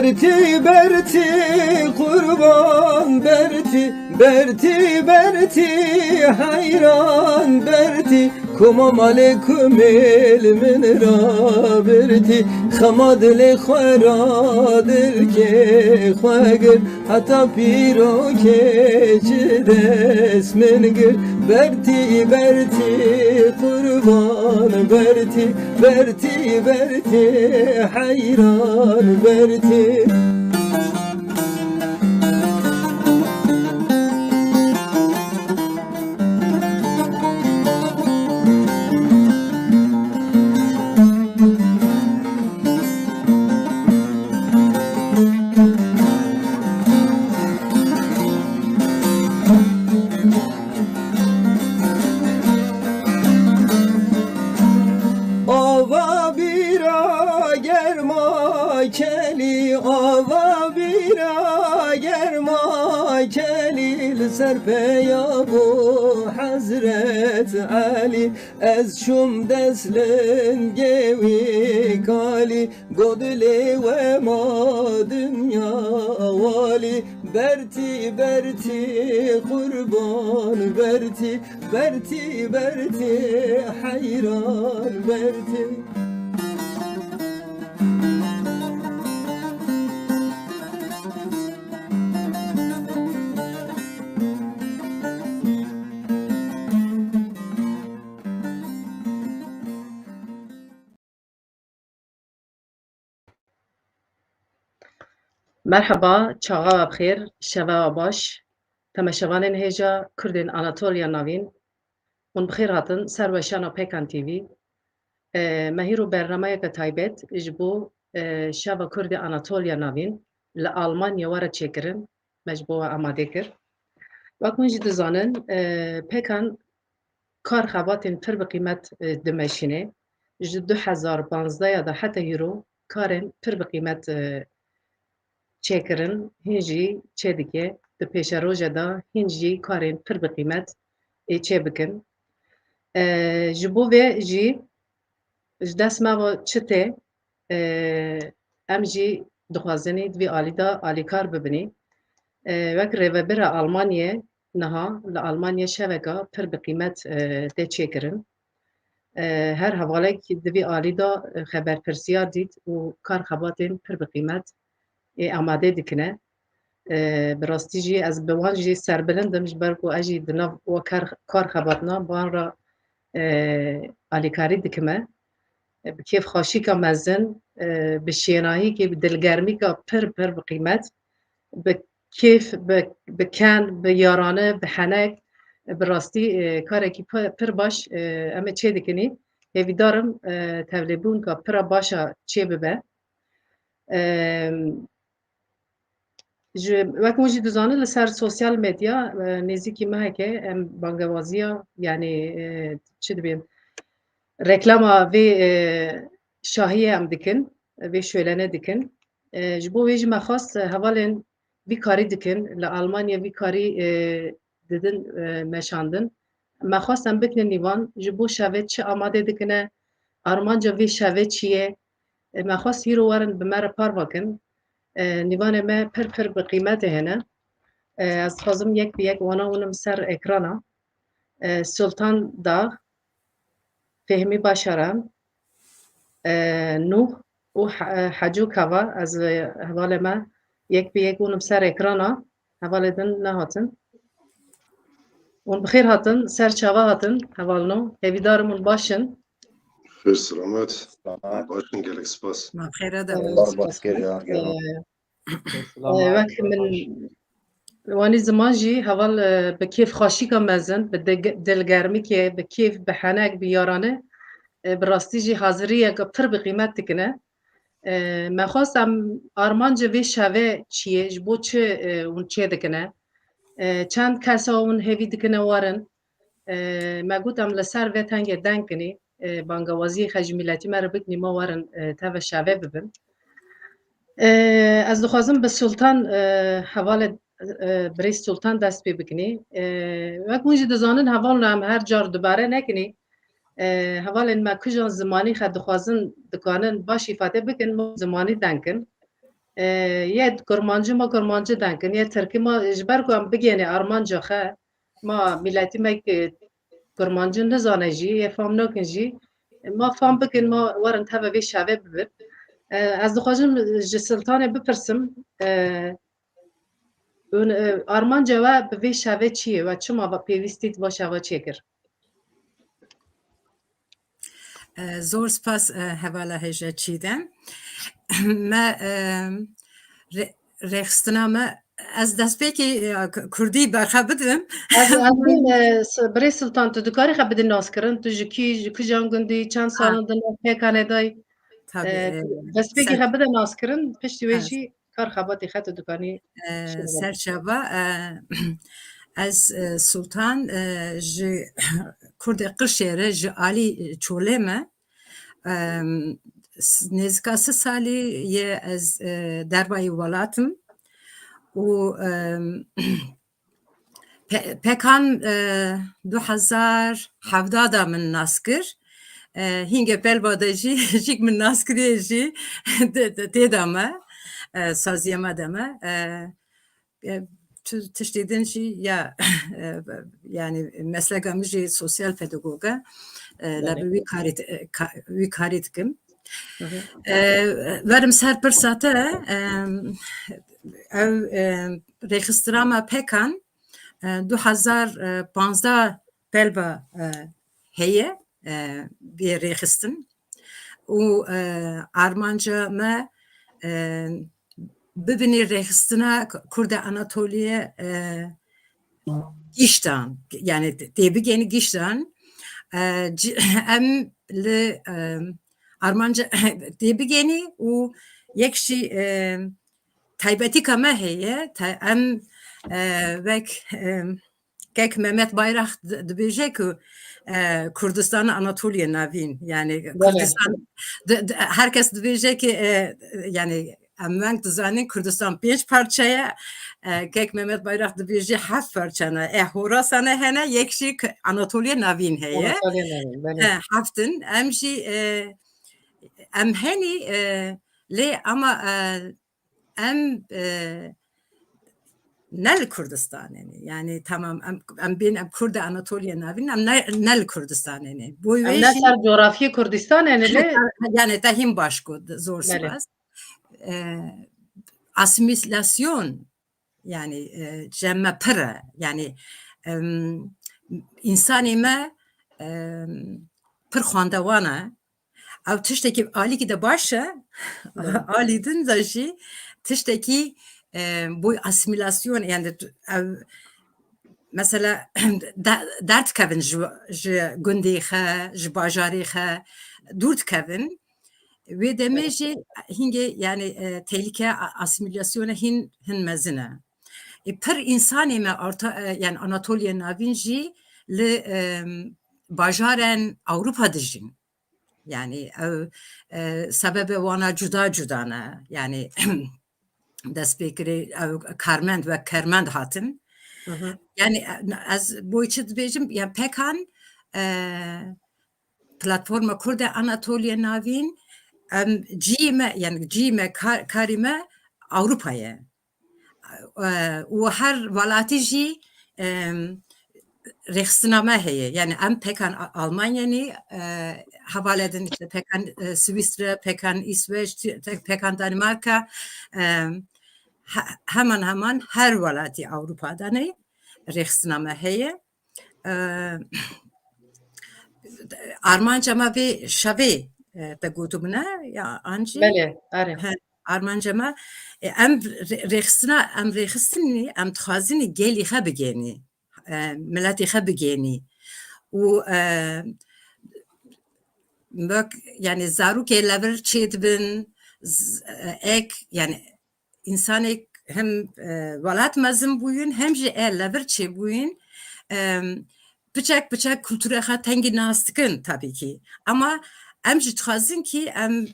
Berti Berti kurban Berti Berti Berti hayran Berti Kumam aleyküm ilmin ra Berti Khamad le kharadir ke khagir Hatta piro ke cides mengir Berti Berti kurban Berti Berti Berti hayran Berti Ava bira germa keli Ava bira germa keli Serpe ya bu Hazret Ali Ez şum deslin gevi kali Godle ve ma dünya vali Berti Berti kurban Berti Berti Berti hayran Berti Merhaba, çağa bxêr, şeva baş. Temeşevanên hêja Kurdên Anatolya navîn. Hûn bixêr hatin ser weşana Pekan TV. Me hîro bernameyeke taybet ji bo şeva Kurdê Anatolya navîn li Almanya were çêkirin. Me ji bo we amade kir. Wek hûn jî dizanin, Pekan kar xebatên pir bi qîmet dimeşîne. Ji 2015 de heta hîro karên pir bi qîmet çêkirin, hîn jî çê dike, di pêşeroja da hîn jî karên pir bi qîmet çê bikin. Ji bo vê jî ji dest me ve çi tê, em jî dixwazinê divê alî da alîkar bibinî. Wek rêvebira Almanyayê niha li Almanya şeveka pir bi qîmet tê çêkirin. Her hevalekî divê alî da xeberpirsiya dît û kar xebatên pir bi qîmet amade dikine. Bi rastî jî ez bi wan jî serbilindim ji ber ku ez jî di nav we kar xebatna wan re alîkarî dikime. Bi kêf xweşîka mezin, bi şênahîkê, bi dilgermîka pir pir bi qîmet, bi kêf, bi ken, bi yarane, bi henek, bi rastî karekî pir baş em ê çê dikinî. Hêvîdarim tevlîbûnka pira başa çê bibe. Wek hûn jî dizanin li ser sosyal medya nêzîkî meheke em bangewaziya yanî çi dibên reklama vê şahiyê em dikin, vê şölene dikin. Ji bo wê jî me xwast hevalên vî karî dikin li Almanya vî karî didin meşandin. Me xwast em bikinin nîvan ji bo şevê çi amade dikine, armanca vê şevê çi ye. Me xwast hîro werin bi me re parvakin. Nîvanê me pir pir bi qîmetê hene. Ez dixwazim yek bi yek wana hûnim ser ekrana. Sultan Dağ, Fehmî Başaran, Nuh û Hecû Kava ez hevalê me yek bi yek hûnim ser ekrana. Hevalê din nehatin. Hûn bi xêr hatin, ser çawa hatin hevalino. Hêvîdarim hûn baş in. Xêr selamet. Başın gelek spas. Wek min wanî ziman jî heval bi kêf xweşîka mezin, bi dilgermîkê, bi kêf, bi henek, bi yarane bi rastî jî haziriyeke pir bi qîmet dikine. Me xwast em armanca vê şevê çi ye, ji bo çi hûn çê dikine. Çend kesa hûn hêvî dikine warin. Me got em li ser vê tengê deng kinî. Bangewaziyê xwe ji miletî me re bikinî me warin teve şevê bibin. Ez dixwazim bi Sultan hevalê birêz Sultan dest pê bikinî. Wek hûn jî dizanin hevalino em her car dubare nekinî. Hevalên me kujan zimanî xe dixwazin dikanin baş îfade bikin zimanî deng kin. Ye kurmancı ma kurmancı denkin, ye Türkî ma ji ber ku em bigêne armanca xwe, ma milletî me kurmancı nizane jî, yê fam nakin jî, ma fam bikin, ma werin teve vê şevê bibin. Ez dixwazim ji Sultanê bipirsim, armanca we bi vê şevê çi ye we çima pêwîstî va şeva çêkir? زۆر سپاس هەواڵە هێژە چیدەم me rêxistina me ez destpêkê Kurdî berxe bidim Birê Sultan tu dikarî xwe bidî naskirin, tu ji kijan gundî çend salan di nav pêkanê dayî destpêkê xwe bide naskirin, piştî wê jî kar xebatê xwe tu dikanî serçava ez Sultan ji Kurdê Qirşêre ji alî çolê me nêzika sê salî yê ez derbayê welatim û pekan 2017 da min nas kir hîngê pelva de jî jîk min naskiriyê jî têda me saziye me de me tiştê din jî ya yani mesleka min jî sosyal pedagog e li wî karî dikim werim ser pirsa te ew rêxistira me pekan 2015 pelva heye bir rêxistin û armanca me bibinî rêxistina Kurda Anatoliye giştan yani tê bigênî giştan em li armanca tê bigênî û yek jî taybetîka me heye em wek kek Mehmet Bayrak dibêje ku Kurdistan Anatoliye navîn yani Kurdistan herkes dibêje ki yani em weng dizanin Kurdistan 5 parçaya kek Mehmet Bayrak dibêje 7 parçana Horasana hene yek jî Anatoliye navîn heye heftin em jî em henî lê ama em nel Kurdistanê yani tamam em bên em Kurda Anatoliye navîn em nel Kurdistanê bu em ne ser coğrafyê Kurdistanê lê yani te hîn baş got zor spas asimilasyon yani cemme pire yani insanê me pir xwendewan e ew tiştekî alîkî de baş e alî din de jî tiştekî bu asimilasyon yani mesela dert dikevin ji gundê xwe ji bajarê xwe dûr dikevin wê demê jî hîngê yani tehlike asimilasyona hin mezin e pir insanê me yani Anatoliye navîn jî li bajarên Awropa dijîn yani sebebe wana cuda ne yani destpêkirê karmend ve kermend hatin yani ez bu çi dibêjim yani pekan platforma Kurda Anatoliye navîn em cîme karî me Awropayê û her welatî jî rêxistina me heye yani em pekan Almanyanî hevale din işte pekan Swîsre pekan İsveç pekan Danimarka hemen her welatî Awropadanê rêxistina me heye armanca me vê şevê te gotibûne ya ancî armanca me em rêxistinî em dixwazinî gelî xwe bigênî milletê xwe bigênî û yani zarokê li vir çê dibin ek yani insanek hem welat mezin bûyîn hem jî li vir çê bûyîn biçek kultura xwe tengî nas dikin tabii ki ama em jî dixwazin ki em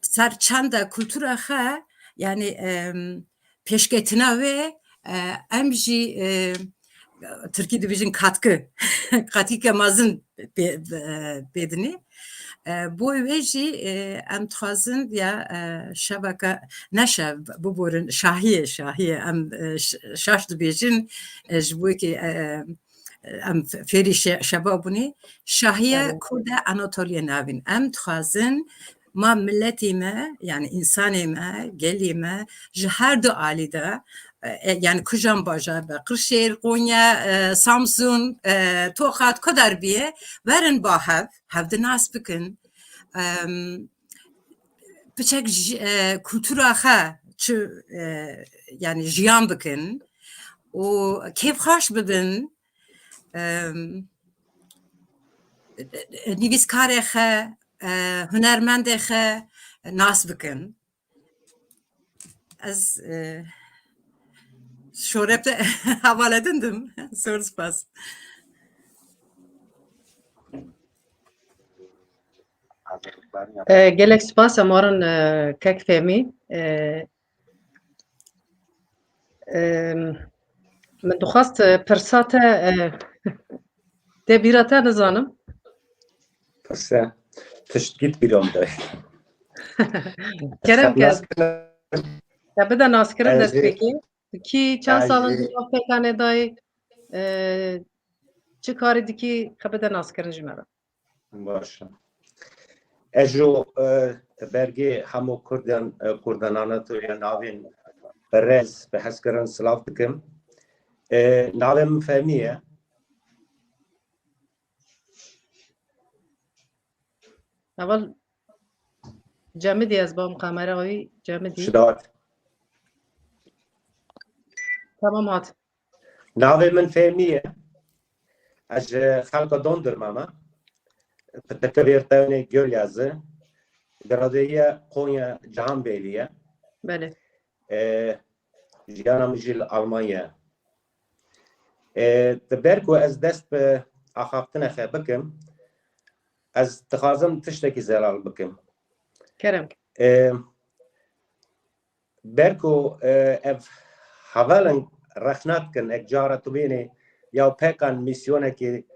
ser çanda kultura xwe yani pêşketina wê em jî Tirkî dibêjin katkı mezin بدنی بو ویجی ام تخازن یا شبکه نشه ببورن شاهیه ام شاش دبیجن جبوی که ام فری شبابونی شاهیه کرد آناتولیا ناوین ام تخازن ما ملتی ما yani insanı ما geli ما جهر دو عالی ده yani kujam bajar be Kırşehir, Konya, Samsun, Tokat kadar biye verin bahav havde nas bikin biçek kültüra ha çu yani jiyan bikin o keyf hoş bibin nivîskarê xwe hunermendê xwe nas bikin ez şorepte havale dindim zor spas gelek spas amaran kek fehmî min dixwast pirsa te tê bîra te nizanim Pirse tiştgît bîram de kerem kes te bide naskirin destpêkê kî çend Ez salin jî- pêkanê dayê çi karî dikî xe bide naskirin ji me re Başa. Ejo bergê hemû Kurdan Anatoliya navên berez bi hezkirin silav dikim. Navê min Fehmî ye. evel Cemidî ez bam kamera wî Cemidî Şidat. tamam hat Navê min Fehmî ye. Ez ji xelka dondurma me. Pitekevêr tevnê Gölyazı. Gradêya Konya Cihanbêlî ye. belê Jiyana min jî li Almanya. Di ber ku ez dest bi axaftina xwe bikim, ez dixwazim tiştekî zelal bikim. kerem Ber ku ev hevalên rexna dikin ek cara tu bînî ya pekan misyonekî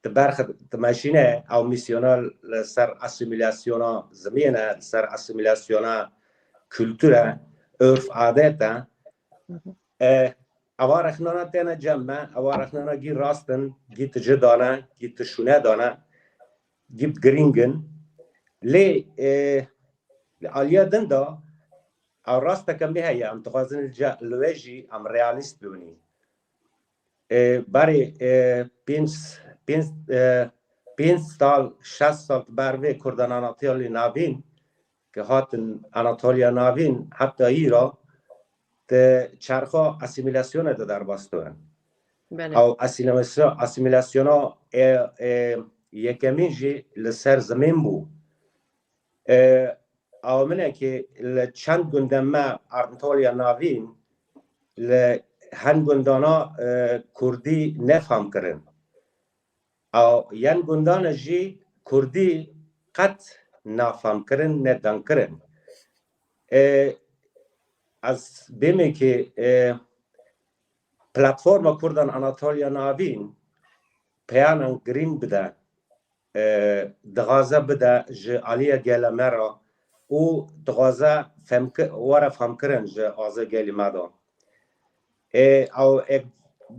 di ber dimeşîne ew misyona li ser asimilasyona zimîne, li ser asimilasyona kültüre, örf adete ewa rexnana têne cem me, ewa rexnana gî rastin, gî tije dane, gî tişûne dane, gî girîngin. Lê li aliya din da ew rasteke me heye em dixwazin li wê jî em realîst bibînin. Berê pênc sal, şest sal ber vê Kurdan Anatoliya navîn ki hatin Anatoliya navîn heta îro di çerxa asimilasyona de derbastin. belê Ew asimilasyona yekemîn jî li ser zimên bû. Ew minekî li çend gundên me Anatoliya navîn li hin gundana Kurdî nefam kirin. Ew yên gundan jî Kurdî qet nafam kirin, nedan kirin. Ez bêmekî platforma Kurdan Anatoliya navîn peyanan girîng bide, dixwaze bide ji aliyê gele me re û dixwaze were femkirin ji azê gelê me de. Ew ek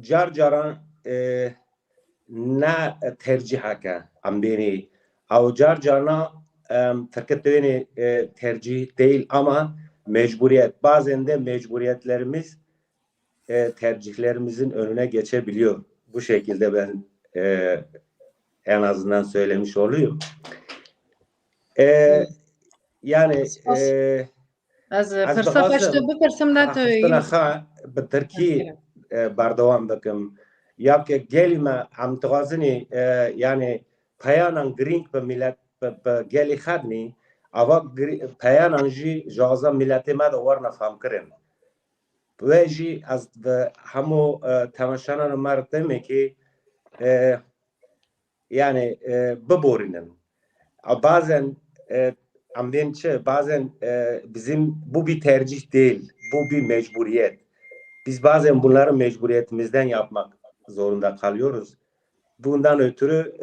car caran ne terciheke em bênî. Ew car carna tirkitewênê tercih değil ama mecburiyet. Bazen de mecburiyetlerimiz tercihlerimizin önüne geçebiliyor. Bu şekilde ben en azından söylemiş olayım. Yani ez pirsa xweşte bipirsim ne tu Haftına bi Tirkî berdewam bikim. Ya ki gelî me em dixwazinî yani peyanan girîng bi millet bi gelê xwe binî, ava peyanan jî ji aza milletê me de werne femkirin. Wê jî ez bi hemû temaşanan me re demekî yani biborînin. Bazen em bên çi, bazen bizim bu bir tercih değil, bu bir mecburiyet. Biz bazen bunları mecburiyetimizden yapmak zorunda kalıyoruz. Bundan ötürü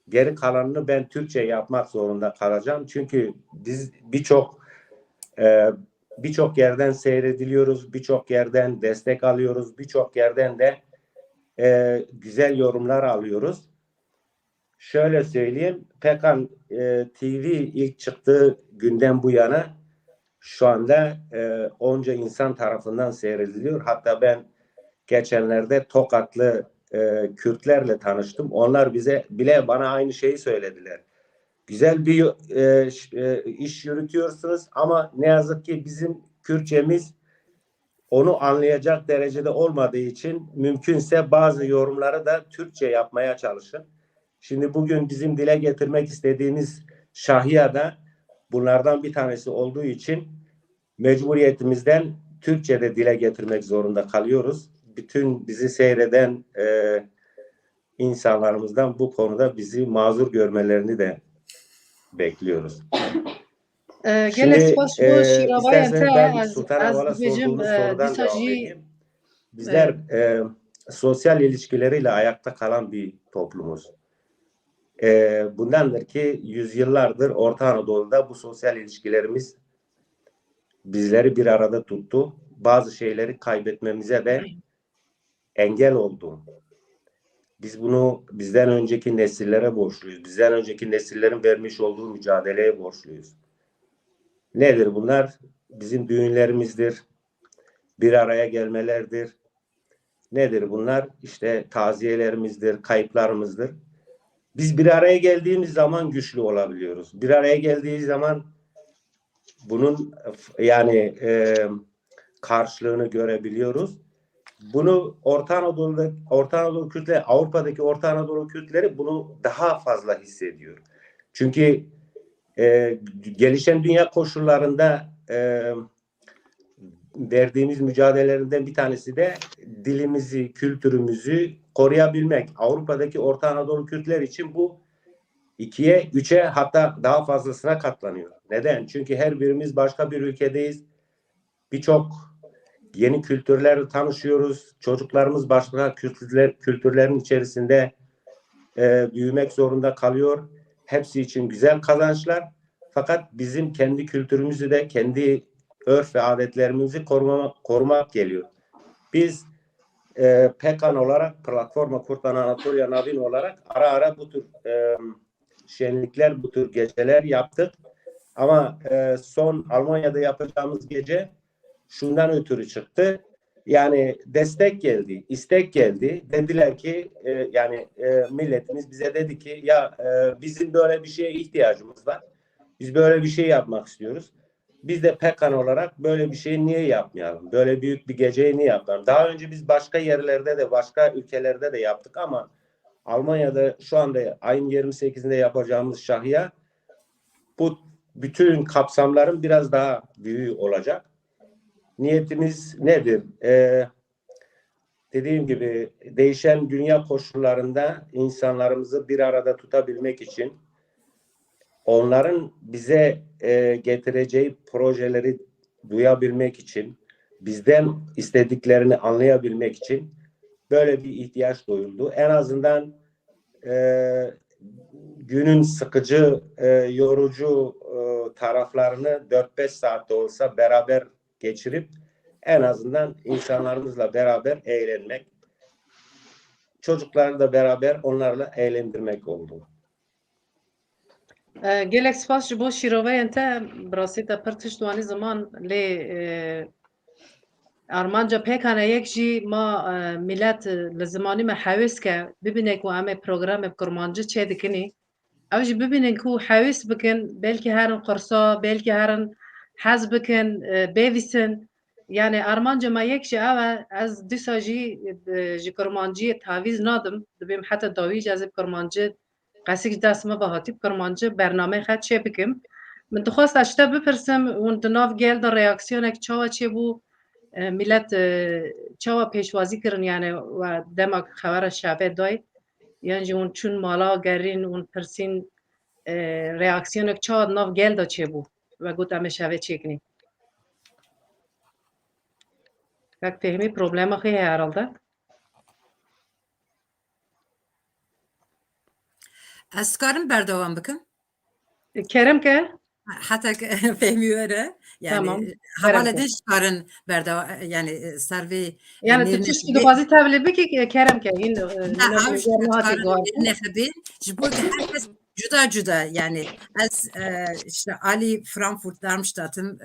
Geri kalanını ben Türkçe yapmak zorunda kalacağım. Çünkü biz birçok yerden seyrediliyoruz, birçok yerden destek alıyoruz, birçok yerden de güzel yorumlar alıyoruz. Şöyle söyleyeyim, Pekan TV ilk çıktığı günden bu yana şu anda onca insan tarafından seyrediliyor. Hatta ben geçenlerde Tokatlı Kürtlerle tanıştım. Onlar bana aynı şeyi söylediler. Güzel bir iş yürütüyorsunuz ama ne yazık ki bizim Kürtçemiz onu anlayacak derecede olmadığı için mümkünse bazı yorumları da Türkçe yapmaya çalışın. Şimdi bugün bizim dile getirmek istediğimiz şahia da bunlardan bir tanesi olduğu için mecburiyetimizden Türkçe'de dile getirmek zorunda kalıyoruz. Bütün bizi seyreden insanlarımızdan bu konuda bizi mazur görmelerini de bekliyoruz. Şimdi isterseniz ben Sultan Aval'a sorduğunuz sorudan devam edeyim. Bizler sosyal ilişkileriyle ayakta kalan bir toplumuz. Bundandır ki yüzyıllardır Orta Anadolu'da bu sosyal ilişkilerimiz bizleri bir arada tuttu. Bazı şeyleri kaybetmemize de engel oldu. Biz bunu bizden önceki nesillere borçluyuz. Bizden önceki nesillerin vermiş olduğu mücadeleye borçluyuz. Nedir bunlar? Bizim düğünlerimizdir. Bir araya gelmelerdir. Nedir bunlar? İşte taziyelerimizdir, kayıplarımızdır. Biz bir araya geldiğimiz zaman güçlü olabiliyoruz. Bir araya geldiği zaman bunun karşılığını görebiliyoruz. Bunu Orta Anadolu Kürtleri, Avrupa'daki Orta Anadolu Kürtleri bunu daha fazla hissediyor. Çünkü gelişen dünya koşullarında verdiğimiz mücadelelerden bir tanesi de dilimizi, kültürümüzü koruyabilmek. Avrupa'daki Orta Anadolu Kürtler için bu 2'ye, 3'e hatta daha fazlasına katlanıyor. Neden? Çünkü her birimiz başka bir ülkedeyiz. Birçok yeni kültürlerle tanışıyoruz. Çocuklarımız başka kültürlerin içerisinde büyümek zorunda kalıyor. Hepsi için güzel kazançlar. Fakat bizim kendi kültürümüzü de, kendi örf ve adetlerimizi korumak geliyor. Biz Pekan olarak, Platforma Kurtan Anatolia Navin olarak ara ara bu tür şenlikler, bu tür geceler yaptık. Ama son Almanya'da yapacağımız gece şundan ötürü çıktı. Yani destek geldi, istek geldi. Dediler ki milletimiz bize dedi ki bizim böyle bir şeye ihtiyacımız var. Biz böyle bir şey yapmak istiyoruz. Biz de Pekan olarak böyle bir şeyi niye yapmayalım? Böyle büyük bir geceyi niye yapmayalım? Daha önce biz başka yerlerde de, başka ülkelerde de yaptık ama Almanya'da şu anda ayın 28'inde yapacağımız şahya bu bütün kapsamların biraz daha büyüğü olacak. Niyetimiz nedir? Dediğim gibi değişen dünya koşullarında insanlarımızı bir arada tutabilmek için, onların bize getireceği projeleri duyabilmek için, bizden istediklerini anlayabilmek için böyle bir ihtiyaç duyuldu. En azından günün sıkıcı, yorucu taraflarını 4-5 saatte olsa beraber geçirip en azından insanlarımızla beraber eğlenmek, çocukları da beraber onlarla eğlendirmek oldu. Gelek spas ji bo şîroveyên te birasî te pir tiştwanî zaman lê armanca pêkan yek jî ma millet li zimanî me hewîs ke bibîne ku em ê programê kurmancî çê dikinî, ew jî bibînin ku hewîs bikin, belkî herin qursa, belkî herin hez bikin, bêvîsin. Yani armanca me yek ji ew e, ez dîsa jî ji kurmanciyê tavîz nadim, dibêm heta dawî jî ez ê kurmancî qesî dest me bihatî kurmancî bername xwe çê bikim. Min dixwast ez ji te bipirsim hûn di nav gel de reaksiyonek çawa çêbû millet çawa pêşwazî kirin yani we demek xebera şevê day yan jî hûn çûn mala gerîn hûn pirsîn reaksiyonek çawa nav gel de çêbû ve got em ê şevê çêkinî. Vek fehmî problema xwe heye herhalde. Ez karim berdewam bikim? Kerem ke? Hatta fehmi were. Yani Tamam. hevala Kerem ke. din karin berdewam yani servê Yani tu tiştî dixwazî tevlî bikî Kerem ke. Hîn hatî guhardin. nexebin ji bo herkes cuda cuda yani ez işte Ali Frankfurt Darmstadt'ım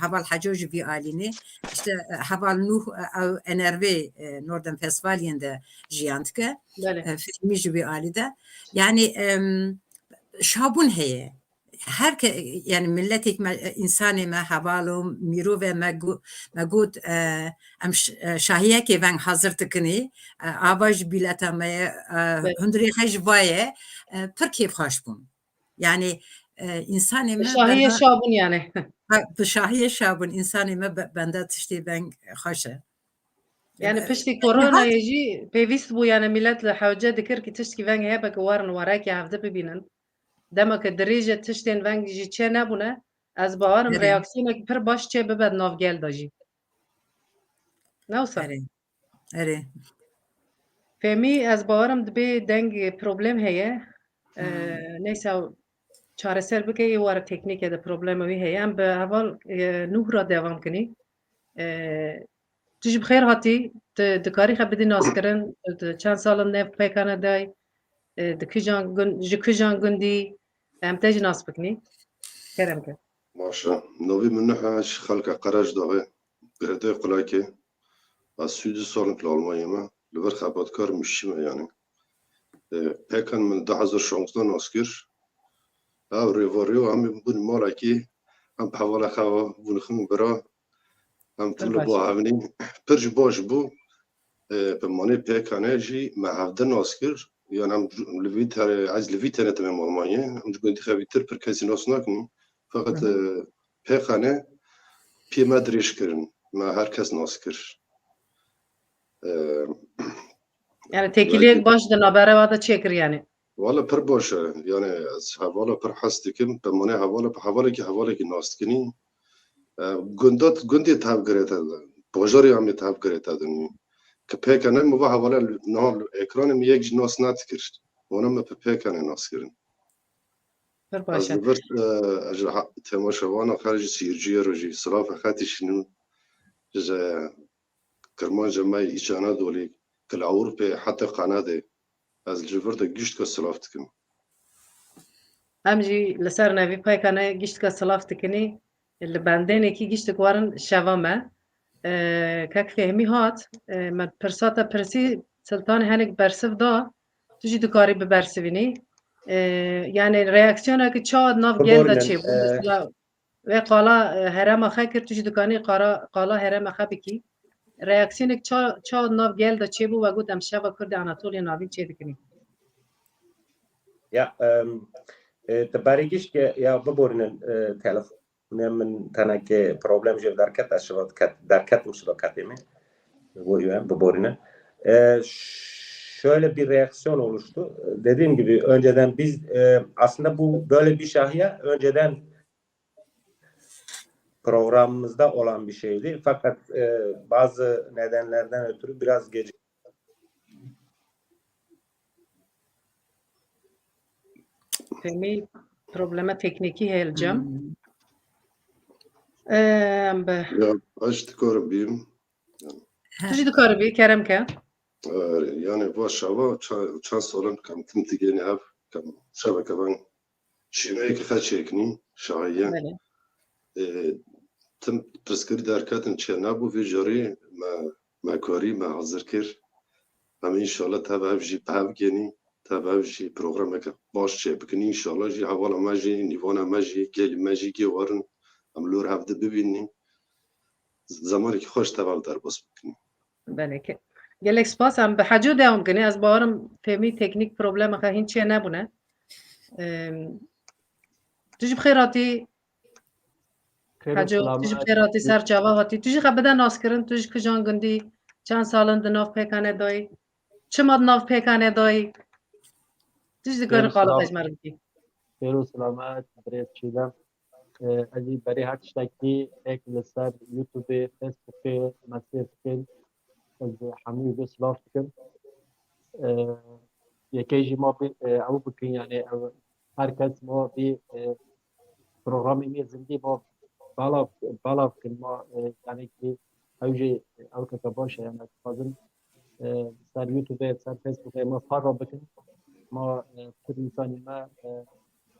heval heco ji vî alînê işte heval Nuh ew NRV Norden Westfalya'nda jiyan dike filmî ji vî alî de yani şabûn heye herke yani milletek insanê me hevalom mirove me got em şahiyekê ven hazır dikinî ava ji bîleta me ye hundirê xwe ji vaye pir kêfxweş bûn yani insanê me Şahiye şabûn yani. bi şahiyê şabûn insanê me benda tiştê ven xweş e. Yani piştî koronayê jî pêvîst bû yani millet li hewce dikir ki tiştî veng hebe ki warin warekê hevde bibînin. Demek ki dirêje tiştên veng jî çê nebûne ez bawerim reaksiyonek pir baş çê bibe navgel da jî. Ne wisa? Erê. Fêmî ez bawerim dibe deng problem heye. Neyse çareser bike yê were teknîkê de problema wî heye. Em bi heval Nuh ra devam kinî. Tu ji bi xêr hatî, tu dikarî xwe bidî naskirin, çend salin nev pêkane day, ji kijan gundî em te jî nas bikinî. Kerem ke. Maşa. Novî min niha ji xelka qerej daxê. Girdê qulayekê. Ez sûdî salin li Almanyê me. Li vir xebatkar mişî me yani. Pêkan min 2016 nas kir. Ew rêvariyo em bûn malekê em bi hevala xwe bûnixin bira. Em tu li bo hevnî pir ji baş bû. Bi manê pêkanê jî me hevde nas kir. Yani em li vî terê ez li vî tenê tim Almanyê. Em ji gundî xevîtir pir kesî nas nakinî. Feqet pêkanê pê me dirêj kirin. Me her kes nas kir. Yani tekiliyek baş di nabereva da çêkir yani. Valla pir baş e. Yani ez hevala pir hes dikim. Bi manê hevalekî nas dikinî. Gundê tev girête bajarê em ê tev girête dinî. Ki pêkanê me va hevala niha ekranê me yek jî nas nadikir. Wana me bi pêkanê nas kirin. Pir baş Ez e. li vir ji temaşevana xwe ji sîrciyê re jî silafê xetî şînin ji kirmanca me îç Anadolê ki li Ewropayê heta Kanadê ez ji vir de gişt ke silaf dikim. Em jî li ser nevî pêkanê giştka silaf dikinî li bendenekî giştik warin şeva me. Kek fehmî hat me pirsata pirsî Sultanê hinek bersiv da tu jî dikarî bibersivînî. Yani reaksiyonekî çawa nav gel da çêbû vê qala herêma xwe kir tu jî dikanî qala herêma xwe bikî. Reaksiyonek çawa nav gel da çêbû ve got em şeva Kurdê Anatolya navî çê dikinî. Ya تباري جيش يا ببورن telefonum من تناكي problem جيب دركت أشوف دركت مش دركتيمي ببورن şöyle bir reaksiyon oluştu. Dediğim gibi önceden biz aslında bu böyle bir şahiye önceden programımızda olan bir şeydi. Fakat bazı nedenlerden ötürü biraz gecikti. Fehmî problema teknîkî heye cem. Ya ez dikarim bîm. Tu jî dikarî bî Kerem ke. Yani baş ava çend salin kem tim tigênî hev kem şeveke ben şîneyekî xwe çêkinî şahiye. Tim pirsgirî derketin çê nebû vê jarê me karî me hazir kir. Em înşallah tev ev jî bi hev genî tev ev jî programeke baş çê bikinî înşallah jî hevala me jî nîvana me jî gelî me jî gê warin em lor hevde bibînî zamanekî xweş tev ev derbas bikinî. Belki. Gelek spas em bi hecû devam kinî ez bawerim fehmî teknîk problema xwe hîn çê nebûne. Tu jî bi xêr hatî hecû tu jî bi xêr hatî ser çava hatî tu jî xwe bide naskirin tu jî kijan gundî çend salin di nav pêkanê dayî çima di nav pêkanê dayî tu jî dikarî qala hejmer bikî. Xêr û selamet birêz çîdem. Ez ê berê her tiştekî ek li ser YouTubeê, Facebookê mesêj bikin. Ez hemû vê silav dikim. یکی ما او بکن یعنی هر کس ما بی پروگرامی می زندگی با بالا کن ما یعنی که اوجی او که باشه یعنی لازم سر یوتیوب سر فیسبوک ما فالو بکن ما خود انسانی ما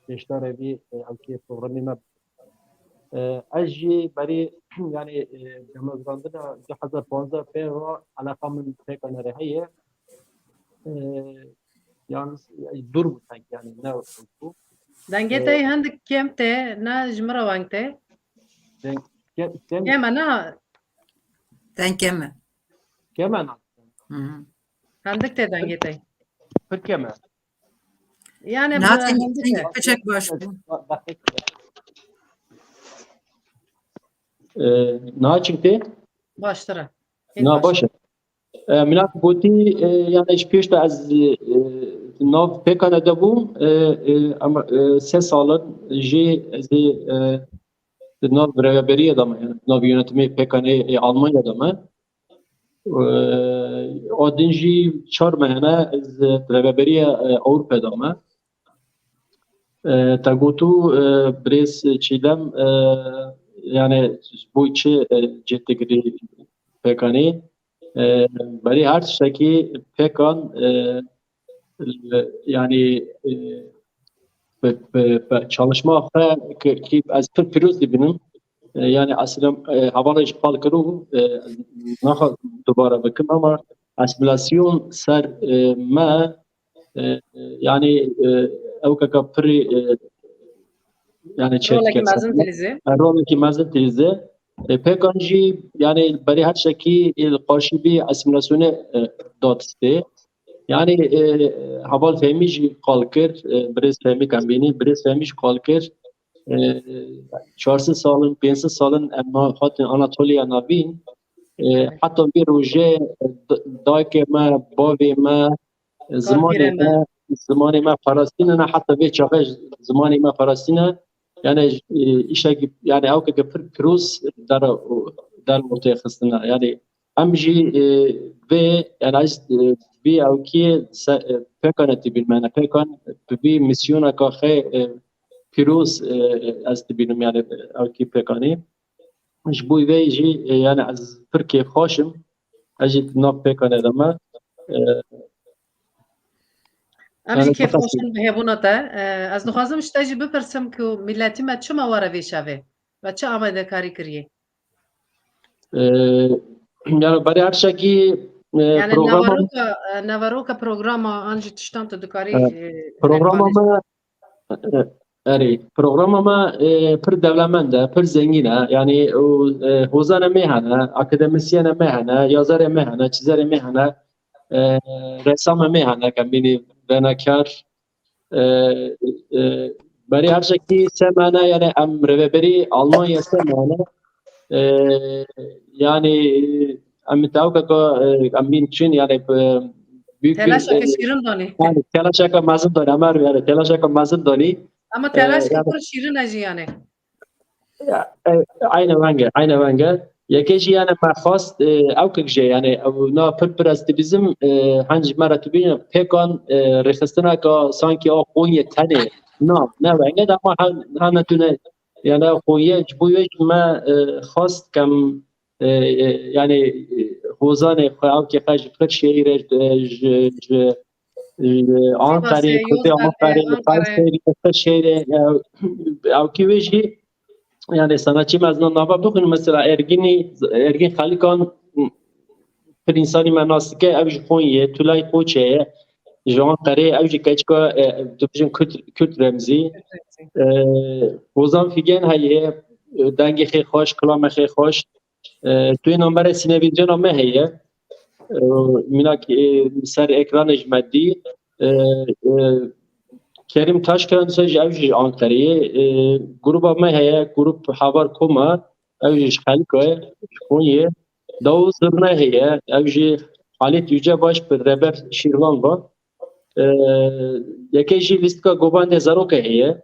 بیشتر بی او که پروگرامی ما اجی برای یعنی جمع‌آوری 2015 به علاقه من فکر نرهیه yalnız dur sanki yani ne bu? دنگتای هندك كيمتي نا جمرة وانتي كيما نا Denkeme. Kemen هندك تي دنگتاي bir kemen. يعني Naten هندك küçük baş bu. Na çıktı? باشترا Na başı. Milak boti yani iş peşte az nav pekana da bu ama 3 salın ji nav beraberiyet ama yani nav yönetimi pekane Almanya'da mı? Odinci 4 mehane az beraberiyet Avrupa'da mı? Tagotu bres çilem yani bu içi ciddi pekane برای هر شکی پکان yani çalışma ki az Firuz dibinin yani aslında havalı işbal kuru naha dubara bakım ama asimilasyon ser ma yani ev kakapri yani رولك مازن تلزي roleki mazın teyze Pekancı yani bari her şeki karşıbi asimilasyonu datıstı. Yani haval fehmiş kalkır, biraz fehmi kambini, biraz fehmiş kalkır. 4 salın, 5 salın ama hatta Anatolia nabin. Hatta bir roje dayke ma, bavi ma, zamanı ma Falastin'e hatta bir çağı zamanı ma Falastin'e yani işe yani او که پر کروز در متخصصنا yani امجی و yani از بی او کی پکانتی بالمعنى پکان بی میسیون کا خه پیروز از تبینم yani او کی پکانی مش بوی ویجی yani از ترکیه خوشم اجی ناب پکانه دما امجي كيف خوشن بهبونتا از نخوازم اشتاجي بپرسم که ملتی ما چما واره ویشاوه و چه آماده کاری کریه yani برای هر شکی يعني نواروكا بروغراما انجي تشتانتو دكاري programma programma پر دولمنده پر زنگینه yani حوزه مهنه اکادمیسین مهنه یازار مهنه چیزار مهنه رسام مهنه کمبینی بناکار برای هر شکی سمانه yani امروبری آلمانیا سمانه yani امتاوکا که امین چین yani büyük تلاشا كشيرين دوني yani telaşa mazın doni amar yani telaşa mazın doni اما تلاش كبر شيرين اجي يعني aynı venge یکیشی yani مخواست او که جه yani او نا پر است bizim hangi مرتبه پکان رخصتنا که sanki o خونی تنه نه venge de ama hanetune yani خونی جبویش ما خواست کم yani حوزان او که خج پر شهر Ankara kötü Ankara şehir او کی ویجی yani sanatçı mezun nava bugün mesela Ergin Halikan bir insani menasike evj Konya Tulay Koçe Jean Kare evj Keçka dubjin Kürt Remzi Ozan Figen haye dengi xey xoş klam xey xoş توی نمبر سینویجن هم هیه میnak سر ekran ejmeddi Kerim Taşkıran söz evji Ankara'yı gruba me heye grup haber koma evji Halikoy Konya Davuz zırna heye evji Halit Yücebaş bir reber Şirvan var yekeji listka gobande zaroka heye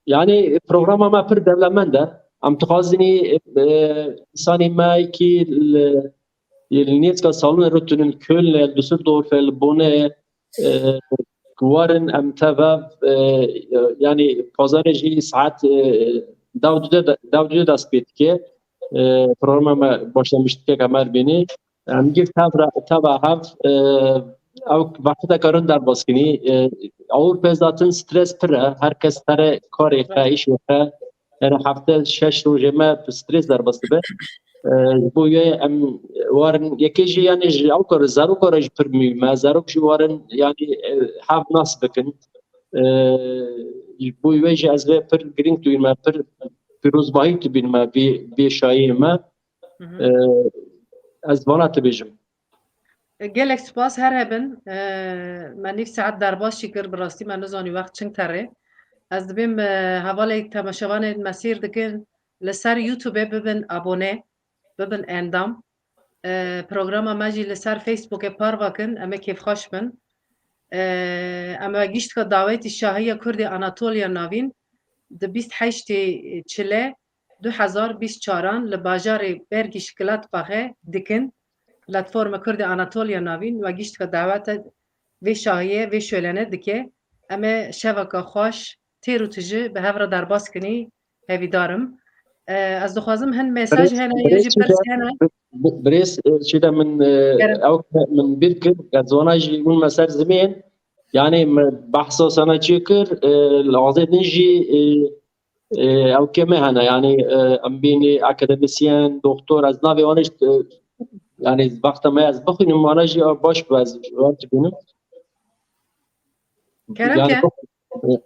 yani programa ma pir devlemende am tukhazini insani ma ki النيتكا صالون روتين كل Düsseldorf Bonn وارن ام تبا يعني پازارجی ساعت داود دست بید که پروگرام ما başlamıştık که کمر بینی ام گفت تبا هفت او وقت کارون در باسکنی اور پزاتن استرس پره هر کس تره کاری خواهیش وقت yani hafta 6 روزه ما استرس در باسته به بوی ام وارن یکیجی یعنی او کار زارو کارش پر می ما زارو کشی وارن یعنی حب ناس بکن بوی ویج از به پر گرینگ توی ما پر پیروزبایی تو بین ما بی شایی ما از بالات بیجم gelek spas her hebin من نيف ساعت درباز شكر براستي ما نزاني وقت چنگ تره از دبیم حواله تماشاوان مسیر دکن لسر یوتیوب ببین abone ببین اندام پروگرام ماجی لسر فیسبوک پار واکن اما کیف خوش بن اما گیشت که دعوت شاهی کرد آناتولیا ناوین د 28 چله 2024 لباجار برگی شکلات باخه دکن پلتفرم کرد آناتولیا ناوین و گیشت که دعوت وی شاهیه وی شولنه دکه اما شبکه خوش تیرو تجی به هفره در باز کنی هیوی دارم از دخوازم هن مساج هنه یه جی پرس هنه بريس شده من او من بيركر كزوناجي من مسار زمين يعني بحث سنه تشكر العظيم نجي او كما هنا يعني ام بيني اكاديميسيان دكتور از ناوي وانش يعني وقت ما از بخونم ماناجي باش باز وقت بينم كلام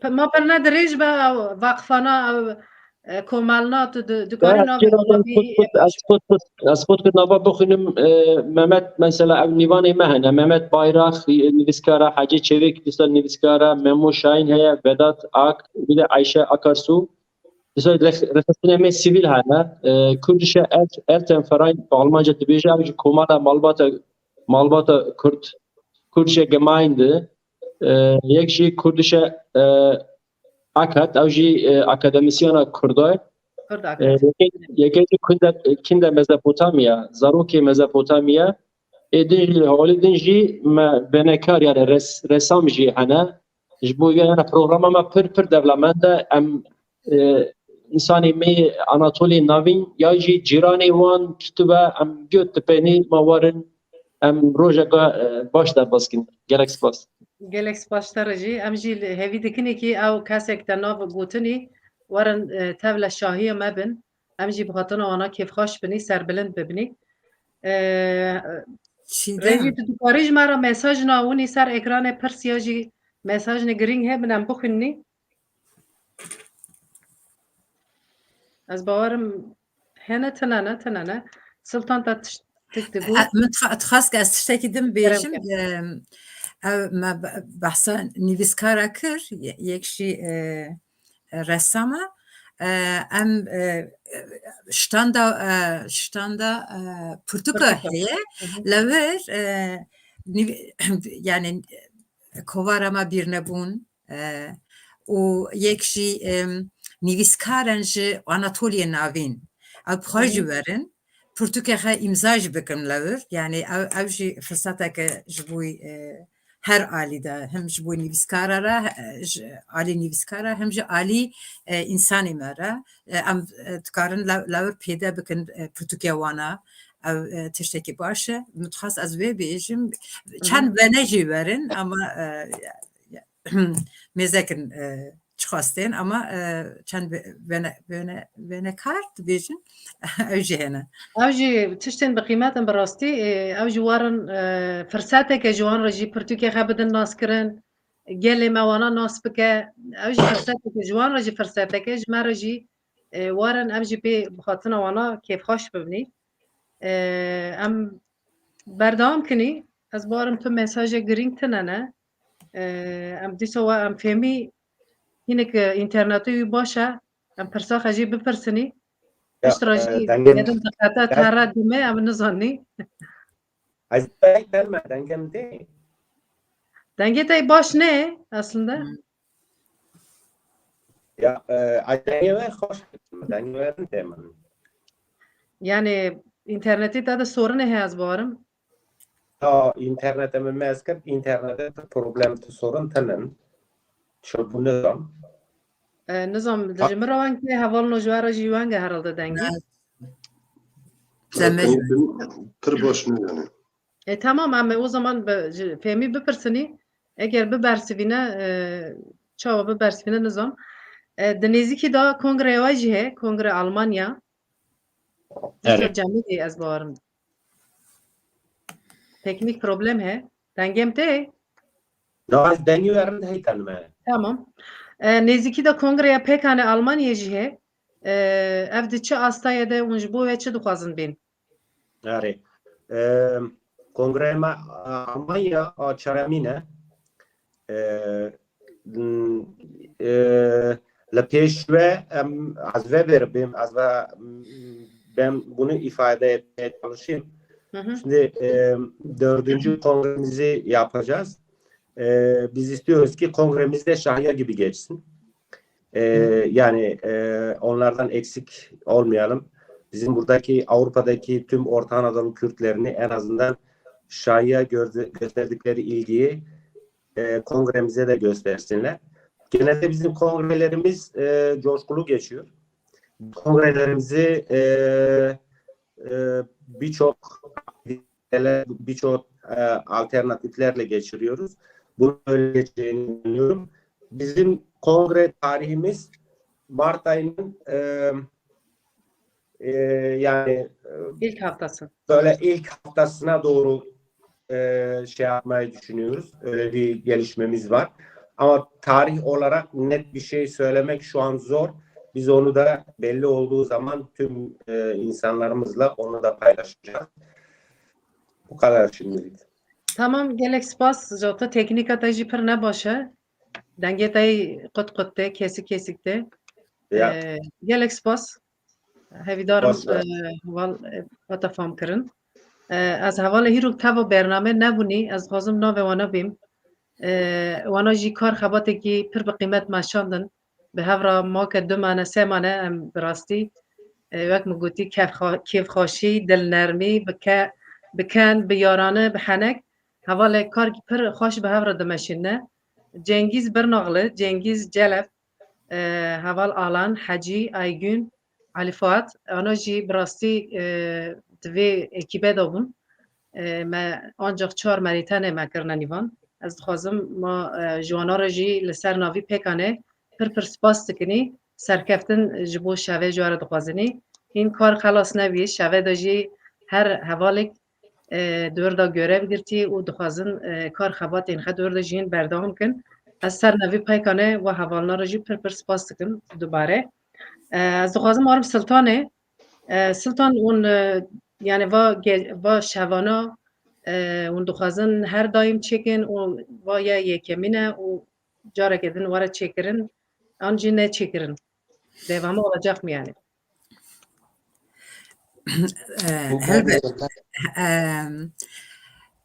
كان ما برنا دريج با وقفانا او کومالنات دکاری ناوی از خود که نوا بخونم ممت مثلا او نیوان مهنه ممت بایراخ نویسکارا حاجی چویک دیسال نویسکارا ممو شاین هیا بدات آک بیده عایشه آکارسو دیسال رخصتنامه سیویل هنه کردش ارتن فراین با آلمانجا دبیجه اوی کومالا مالباتا کردش گماینده یکشی کردش اکاد اوجی اکادمیسیانا کردای یکی کنده مزپوتامیا زاروکی مزپوتامیا ایدی حالی دنجی ما بنکار یعنی رسام جی هنه جبوی یعنی پروگرام ما پر دولمنده ام انسانی می آناتولی ناوین یا جی جیرانی وان کتوبه ام گیوت تپینی موارن ام روزه باش در باسکن گلکس باس گلکس باشترجی ام جی هیوی دکنی کی او کسک تناو گوتنی ورن تبل شاهی مبن ام جی بخاطر آنها کیف خوش بنی سر بلند ببینی رنجی تو کاریج مرا مساج ناونی سر اکران پرسیاجی مساج نگرینگ ہے بنام بخونی از باورم هنه تنانه سلطان تا تكتبو من تخاص از تشتكي دم بيجم ما بحثا نویسکارا کر یکشی رسامه ام شتاندا پرتقالیه لور yani kovarama bir nebun o yekşi nivîskaran Anatoliye navîn ev xwe verin Portugalya imzaj bikim lewir yani ev jî fırsateke ji bo her alîde hem ji bo nivîskara re alî nivîskara hem ji alî insanî me re em dikarin lewir pêde bikin Portugalya wana ev tiştekî baş e dixwast ez vê bêjim çend vene jî verin ama mêzekin çixwastên ama çend vene kar dibêjin ew jî hene ew jî tiştên bi qîmetin bi rastî ew jî warin firsateke ji wan re jî Pirtûkê bidin naskirin gelê me wana nas bike ew jî firsateke ji wan re jî firsateke ji me re jî warin ew jî pê bixwatina wana kêfxweş bibînî em berdewam kinî ez barim tu mesajê girîng tune ne em dîsa we em fêmî hinek internetê wî baş e em pirsaxe jî bipirsinî piştre jî dedim diqete tera dime em nizanî Ez derme dengem tê dengê te baş ne aslında ya dengê we xweş dengê we tê min yani internetê te de sorunê heye ez barim تا اینترنت من مسکر اینترنت problem sorun tenen şu bu nizam Nizam dicimir rovan ki heval nojwara jiwanga herhalde dengi. Zemej. Tır başını yani. Tamam ama o zaman fehmi bipirsini eğer bibersivine çava bibersivine nizam deniziki da kongre vajihe kongre Almanya. Evet. Cemidi ez bavarım. Teknik problem he. Dengem te. Naz deniyorum heyten mi? Tamam. Neziki de kongreye pekane Almanya jihe evde çi astaya de unjbu ve çi dukhazın bin. آره کنگره ما آلمانیا آچارمینه لپیشوه از و بریم از و ben bunu ifade etmeye çalışayım. Şimdi dördüncü kongremizi yapacağız. Biz istiyoruz ki kongremiz de Şahya gibi geçsin. Yani onlardan eksik olmayalım. Bizim buradaki Avrupa'daki tüm Orta Anadolu Kürtlerini en azından Şahya gösterdikleri ilgiyi kongremize de göstersinler. Genelde bizim kongrelerimiz coşkulu geçiyor. Kongrelerimizi birçok alternatiflerle geçiriyoruz. Bunu öyle geçeceğini düşünüyorum. Bizim kongre tarihimiz Mart ayının yani İlk haftası. böyle ilk haftasına doğru şey yapmayı düşünüyoruz. Öyle bir gelişmemiz var. Ama tarih olarak net bir şey söylemek şu an zor. Biz onu da belli olduğu zaman tüm insanlarımızla onu da paylaşacağız. Bu kadar şimdilik. Tamam gelek spas jota teknika taji per ne başa. Dengetay qut te kesik te. Ya. Gelek spas. Hevidarım Spas. val atafam kirin. Az havala hiru tava bername nebuni az xazım nave wana bim. Wana jî kar xebatekî pir bi qîmet meşandin. Bi hevra maka 2 mane 3 mane em bi rastî wek min gotî kêfxweşî, dilnermî, biken, bi yarane, bi henek hevalê kar pir xweş bi hev re dimeşîne. Cengiz Birnaxlı, Cengiz Celef, heval Alan, Hecî, Aygün, Ali Fuat, ana jî bi rastî divê ekîbe de bûn. Me ancak 4 merîtenê me kirine nîvan. Ez dixwazim ma jwana re jî li ser navî pêkanê pir spas dikinî serkeftin ji bo şevê jî were dixwazinî. Hîn kar xelas nebî, şevê de jî her hevalek dewr da görev girtî û dixwazin kar xebatên xwe dewr de jî hîn berdewam bikin. Ez ser navî pêkanê we hevalna re jî pir spas dikim dubare. Ez dixwazim arim Sultanê. Sultan ûn yani va şevana û dixwazin her daîm çêkin û vaya yekemîne û carekê din were çêkirin an jî neçêkirin. Devamı olacak mı yani? Elbet.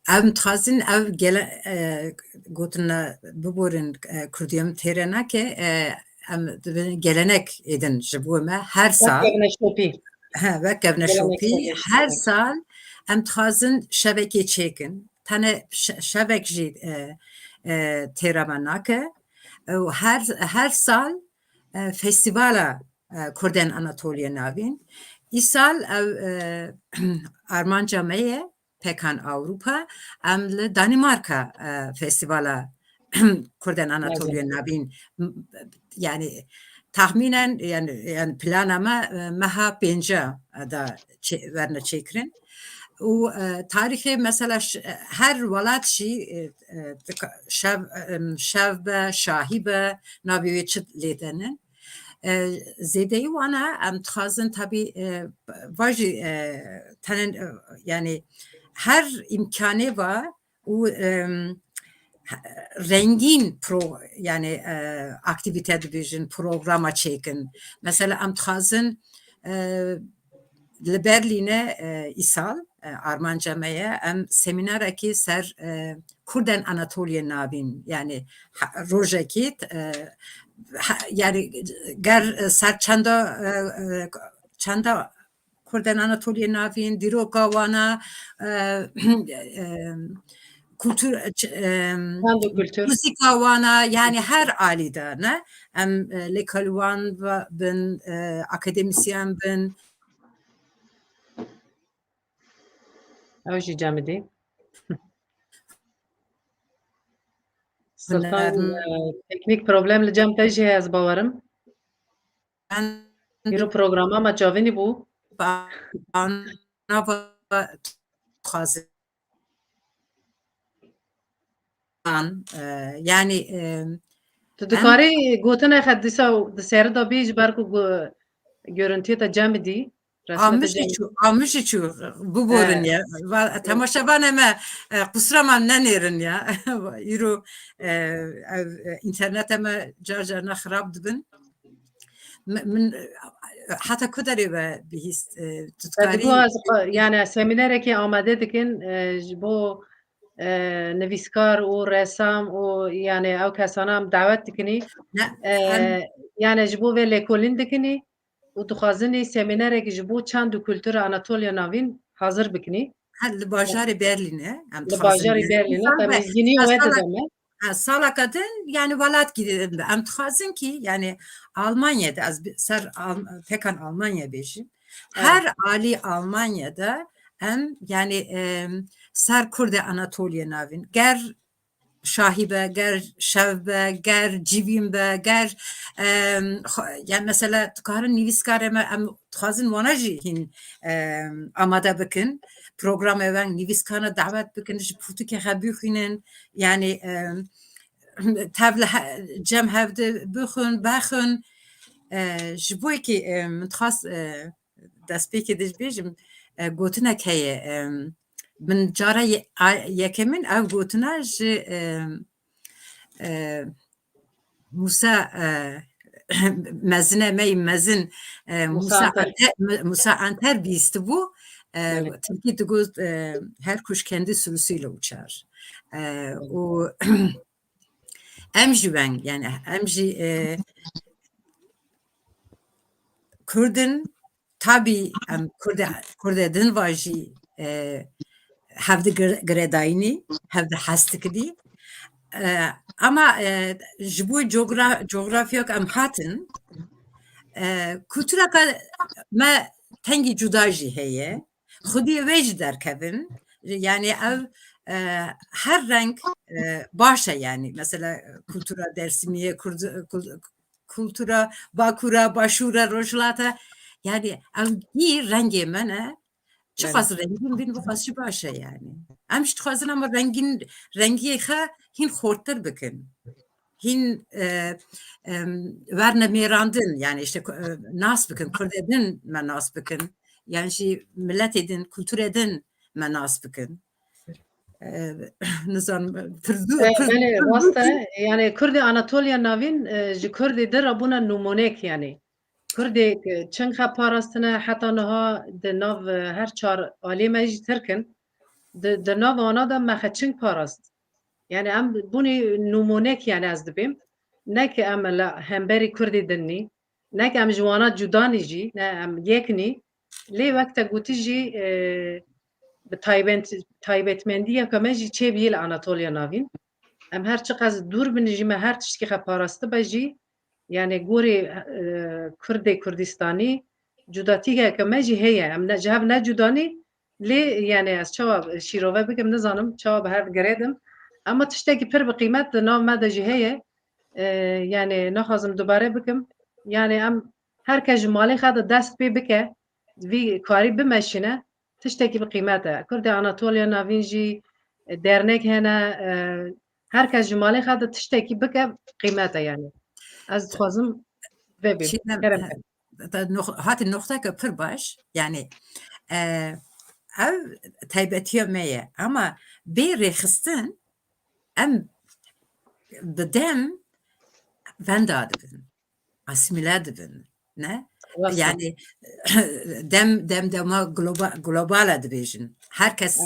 Ev dixwazin ev gotin biborin Kurdiyem têre nake em gelenek edin ji bo me her sal. Wek gevneşopî her sal em dixwazin şevekê çêkin. Tane şevek jî têra me nake. Her sal festivala Kurdên Anatoliye navîn. İsal ev Armanca meye Pekan Avrupa em li Danimarka festivala Kurdên Anatoliye navîn. Yani tahminen yani planama meha 5 da verne çêkirin. û tarîxê mesela her welat jî şev be, şahî be, navê wê çi lêdenin. Zêdeyî wana em dixwazin tabii va jî tenên yani her imkanê var û rengîn yani aktivite dibêjin, programa çêkin. Mesela em dixwazin li Berlînê îsal Armanca meye em semînarekî ser Kurdên Anatoliye navîn yani rojekî yani ger ser çanda Kurden Anatoliye navin, diroka wana, kültür, kültür. müzika wana, yani her alida ne? Em lekalwan bin, akademisyen bin. Ew jî cemidî. Sultan teknik problem li cem te jî heye ez bawerim. Îro programa me çavînî bû. Yani Tu dikarî gotina xwe dîsa di serida bî ji ber ku görüntüyê te cem bidî. Amışı bu borun ya. Temaşavan ama kusuraman nenerin ya. İro internet ama carcarına xarab dibin. Min hatta kudarı ve bihist tutkari. Yani seminerekê amade dikin ji bo nivîskar û ressam û yani ew kesan em davet dikinî. Yani ji bo vê lêkolîn dikinî û dixwazinî seminerekî ji bo çand û kültûra Anatolya navîn hazir bikinî. Li bajarê Berlînê. Li bajarê Berlînê temizgînî wê dideme. Sala kadın yani valat gidelim. Em dixwazin ki yani Almanya'da az ser tekan Almanya beşim. Her ali Almanya'da em yani ser Kurde Anatoliye navin. Ger şahibe, ger şevbe, ger civimbe, ger yani mesela tukarın nivîskareme em dixwazin wana jî hin amade bikin. Program evan nivîskana davet bikin ji pirtûkê xwe bixwînin yani tevle cem hevde bixwin baxwin ji bo yekê min dixwast destpêkê de ji bêjim gotinek heye min cara yekemin ev gotina ji Musa mezine me mezin Musa Anter bîstibû Türkiye digot her kuş kendi sürüsüyle uçar. O em jî ben yani em jî Kurdin tabii em Kurdedin var jî hevde giredayînî hevde hestikidî ama ji bo coğrafyak em hatin kültûra me tengî cuda jî heye xudî wê jî derkevin yani ev her renk baş e yani mesela kültûra Dersimiye kültûra Bakur'a Başûr'a Rojhilatê yani evî rengê me ne çi xwaz rengîn bin bu xwaz jî baş e yani em jî dixwazin ama rengiyê xwe hîn xorttir bikin hîn werne mêrandin yani işte nas bikin Kurdedin me nas bikin yani jî milletê din kültûrê din me nas bikin nizanim rast e yani Kurdê Anatolya navîn ji Kurdê de rabûna nûmonek yani Kurdê çend xe parastine heta niha di nav her çar alî me jî tirkin di nav wana da me xe çend parast yani em bunî nûmonek yani ez dibêm neke em li hemberî Kurdê dinî neke em ji wana cudanî jî ne em yeknî lê wek te gotî jî bi taybetmendiya me jî çêbî li Anatolya navîn em her çi qas dûr bin jî me her tiştî xe parastibe jî yani gorê Kurdê Kurdistanî cudatîkeke me jî heye em ji hev ne cudanî lê yani ez çawa şîrove bikim nizanim çawa bi hev girêdim ama tiştekî pir bi qîmet di nav me de jî heye yani naxwazim dubare bikim yani em herkes ji malê xwe de dest pê bike vî karî bimeşîne tiştekî bi qîmet e Kurdê Anatolya navîn jî dernek hene herkes ji malê xwe de tiştekî bike qîmet e yani ez dixwazim vebî hatî noxteke pir baş yani ev taybetiya me ye ama bê rêxistin em bi dem venda dibin asimîle dibin ne yani dema global dibêjin herkes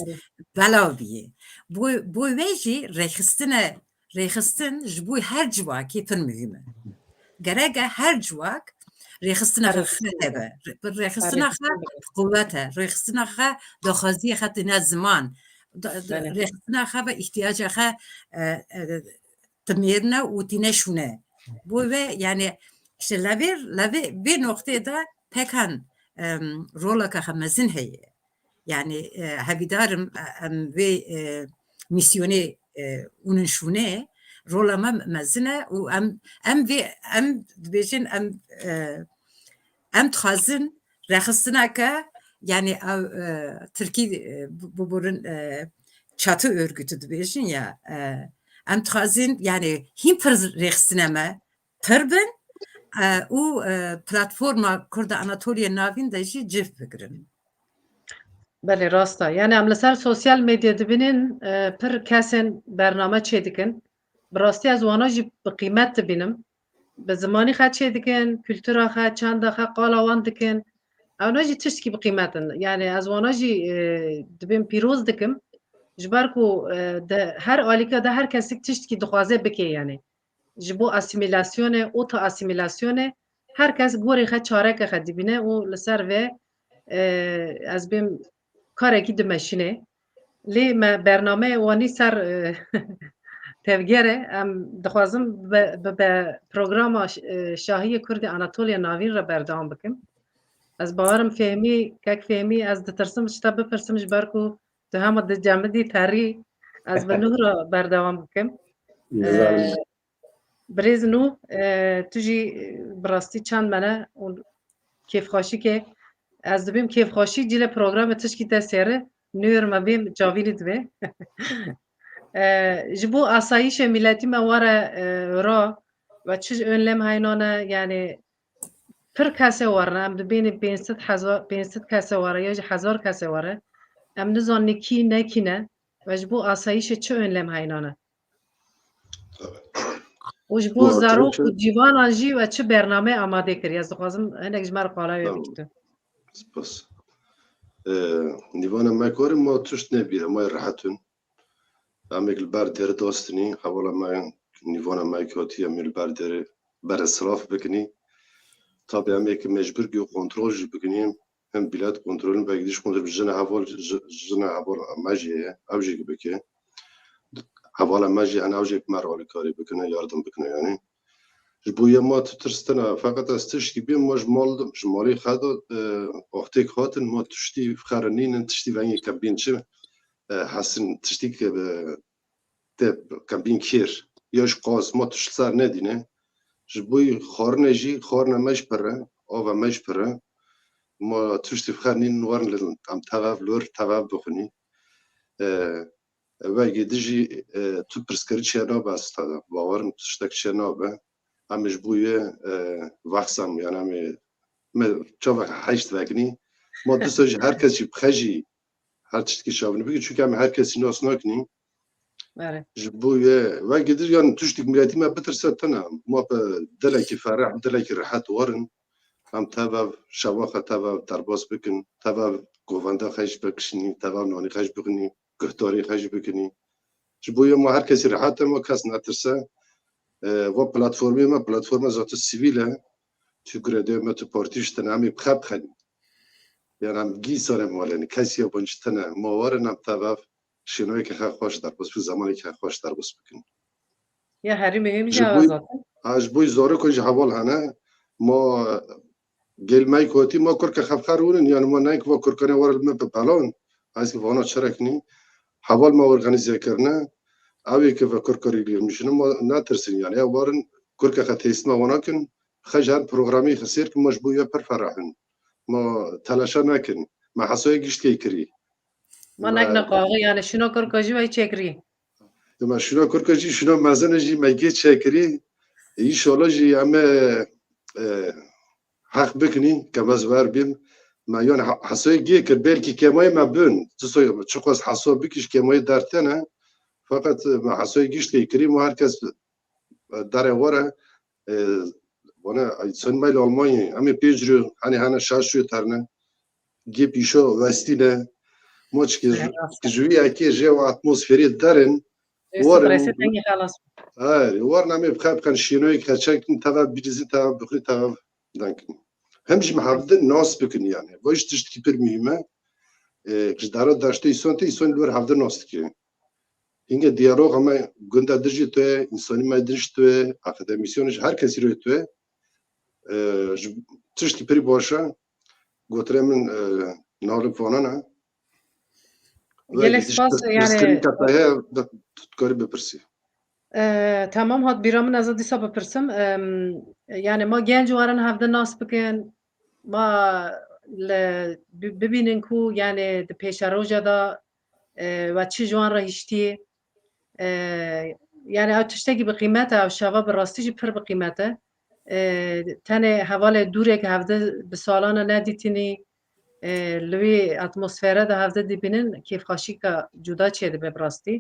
belav bîye bu wê jî rêxistin ji bo her civakê pir muhîm e gerek e her civak ریخستنا خبه ریخستنا خ قوته ریخستنا خ دخازی خط نزمان ریخستنا خ به احتیاج خ تمیرنا و تینشونه بوه یعنی شلویر به نقطه دا پکن رولا که خمزن هیه یعنی هبیدارم و میسیونی اونشونه رولا ما مزنه و ام بیشن ام تخازن رخصتنا که یعنی ترکی ببرن çatı örgütü بیشن یا ام تخازن یعنی هم پر رخصتنا ما پربن او پلتفرما کرد آناتولیا ناوین داشی جف بگیرن. بله راستا یعنی ام لسر سوسیال مدیا دبینن پر کسین برنامه چه دیکن براستی از واناجی به قیمت دبینم به زمانی خد چه دیکن کلتورا خد چند خد قالاوان دیکن واناجی تشکی به قیمتن یعنی از واناجی دبین پیروز دیکم جبرکو هر آلیکا ده هر کسی تشکی دخوازه بکی یعنی جبو اسیمیلاسیونه اوتو اسیمیلاسیونه هر کس گوری خد چاره که خد دبینه و لسر و از بیم کارکی دمشینه لی ما برنامه وانی سر تفگیره ام دخوازم به پروگرام شاهی کرد آناتولیا ناوین را بردام بکم از باورم فهمی که فهمی از دترسم شتا بپرسمش برکو تو هم د جمدی تاری از بنو را بردام بکم بریز نو توجی براستی چند منه کیف خاشی که از دبیم کیف خاشی جیل پروگرام تشکی تسیره نور ما بیم جاویلی دوه جبو آسایش ملتی مواره را و چیز önlem haynana yani پر کسی واره ام دبین 500 کسی واره یا 1000 کسی واره ام نزانی کی نه کی نه و جبو آسایش چه önlem haynana و جبو زاروک و جیوان آنجی و چه برنامه آماده کری از دخوازم هنگ جمار قالای بکتو سپاس نیوان ما کاری ما توشت نبیره ما راحتون امیل بر در داستنی حوالا ما نیوان ما کاتی امیل بر در بر اصراف بکنی تا به امی که مجبور گیو کنترل جی بکنیم هم بلاد کنترل بگیرش کنترل جن حوال ماجیه اوجی که بکه حوالا ماجی انا اوجی که مرحله کاری بکنه یاردم بکنه یعنی جبوی ما ترستنا فقط از تشتی بیم ما جمالی خدا وقتی خاطر ما تشتی خارنین تشتی ونی کابین چه حسن تشتی که تب کابین کیر یاش قاس ما تشت سر ندینه جبوی خارنجی خارنمش پره آو مش پره ما تشتی خارنین وارن لذن ام تواف لور تواف بخونی و گیدیجی تو پرسکری چه ناب است باورم تشتک چه نابه همش بویه وقتم یعنی همه چه وقت هشت وقتی ما دوستش هر کسی بخشی هر چیزی که شاونی بگی چون که هر کسی ناس نکنی جبویه و گدیر یعنی توش دیگه میلیتی ما بترسه تنها ما به دلکی فرح دلکی راحت وارن هم تبع شواخه تبع درباز بکن تبع گوونده خش بکشنی تبع نانی خش بکنی گهداری خش بکنی جبویه ما هر کسی راحت ما کس نترسه و پلتفرمی ما پلتفرم ذات سیویله تو گرده ما تو پارتیش تنامی بخاب خنی یعنی هم گی سارم والنی کسی یا بنش تنه مواره نم تواف شنوی که خواهد خوش در بس زمانی که خوش در بس بکن یا هری مهم جوازات جبوی زاره کنج حوال هنه ما گل مای کوتی ما کر که خبر ورن یعنی ما نه که و کر کنه وارد ما به بالون از که وانا چرکنی حوال ما ارگانیزه کرنه اوی که فکر کاری میشنم ما نترسیم یعنی وارن کل که خطی اسم وانا کن خجار پروگرامی خسیر که مجبوریه پر فرحن ما تلاش نکن ما حسای گشت کی کری ما نگن قاقی یعنی شنو کر کجی وای چکری ما شنو کر کجی شنو مزن جی میگه چکری ان شاء الله جی همه حق بکنی که مزور بیم ما یعنی حسای گی کر بلکی کمای ما بن تو چقدر حساب بکش کمای درتنه فقط حسای گشت که کریم و هر کس در واره وانا سن مایل آلمانی همه پیجرو هنه شاش شو ترنه گی پیشو وستینه ماچ که جوی اکی جو اتمسفری دارن وارن وارن همه بخاب کن شینوی که چکن توا بیزی توا بخوری توا دنکن hem jim havdin nas bikin yani. Vaş tiştki pir mühime. Kjdara daşte ison lwer havdin nas dike. Hinge diyalog ama gunda dirji tue, insani mediriş tue, akademisyoniş herkesi rüy tue. Tiştki piri başa. Gotremin nalıp fanana. Gelek spas yani Tutkari bepirsi. tamam hat biramın azad disa bepirsim. Yani ma genç waran havde nas bikin. Ma bibinin ku yani de peşaroja da ve çi jwan ra hişti. Yani atışta gibi kıymete av şava bir rastı pir bir kıymete. Tane havale durek havde bir salana ne ditini لوی اتمسفره ده هفته دیبینن کیف خاشی که جدا چیده به براستی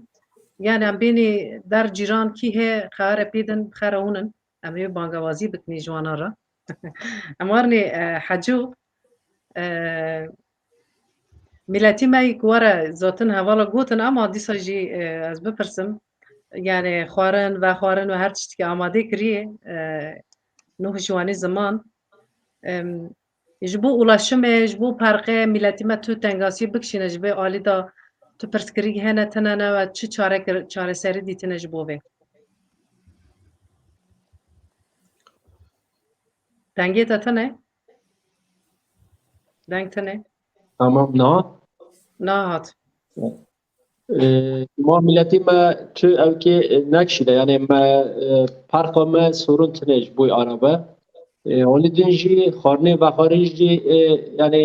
یعنی هم بینی در جیران کی هی خاره پیدن خاره هونن امی بانگوازی بکنی جوانا را امارنی حجو ملتی مای گواره زاتن حوالا گوتن اما دیسا جی از بپرسم یعنی خوارن و هر چیزی که آماده کریه نوح جوانی زمان جبو ulaşım جبو parke milletime tu tengasi bikşine jbe ali da tu perskiri hene tenene ve çi çareseri ditine jbo ve denge tatane deng tane Tamam na. nahat ما ملتی ما چه اوکی نکشیده یعنی ما فرق ما سورون تنش بوی عربه ولی دنجی خارنه و خارجی یعنی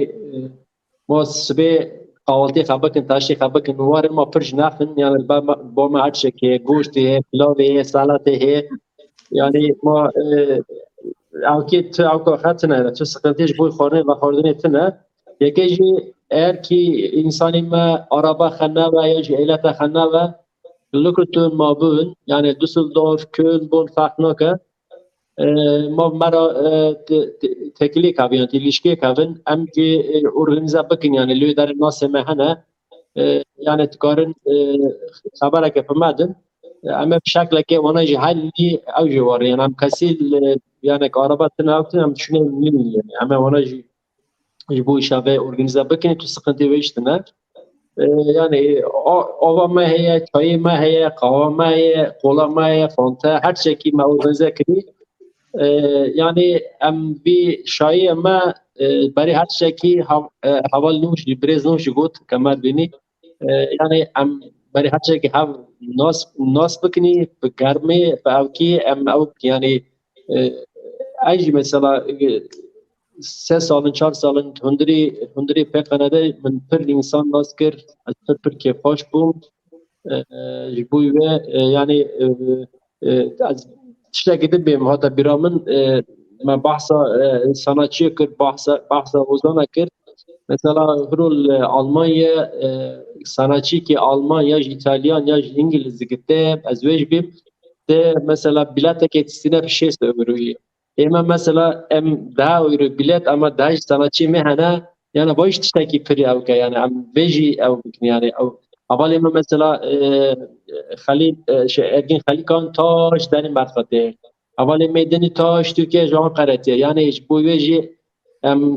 ما سبه قوالتی خبکن تاشی خبکن وارن ما پرج نخن یعنی با ما هرچه که گوشتی پلاوی سالته یعنی ما اوکی تو اوکا خطنه تو سقنتیش بوی خارنه و خارنه تنه یکی جی eğer ki insanın ma araba xanna ve ya ehliyet xanna ve lukutun mabun yani Düsseldorf, Köln, Bonn fark naka ma mara tekli kabin ilişki kabin em ki organize bakın yani lider nasıl mehane yani tkarın haber yapamadım ama bir şekilde ki ona cihalli avcı var yani am kasil yani araba tınavtın am düşünün yani ama ona bu işe ve organize bakın tu sıkıntı ve işte yani ava mı heye, çay mı heye, kahve mı heye, kola mı heye, fanta her şey ki organize kiri yani em bir şayı ama bari her şey ki haval nuş, brez nuş gut kamar bini yani em bari her şey ki hav nas bakını garme belki em yani ay mesela 3 سالن 4 سالن هندری پکنده من پر انسان ناس کر از پر که خوش بوم جبوی و یعنی از تشتا گدیم بیم هاتا بیرامن ما بحثا sanatçı کر بحثا وزانا کر mesela هرول Almanya sanatçı ki Alman ya İtalyan ya İngiliz gitti az vej bim de mesela bilet etkisine bir şey söylüyor. Ama mesela daha uyru bilet ama daha sanatçı mehana yani bu işte ki piri avka yani veji av yani avval mesela Halil Ergin Halikan taş derin barfate avval meydani taş Türkiye Jean Karate yani bu veji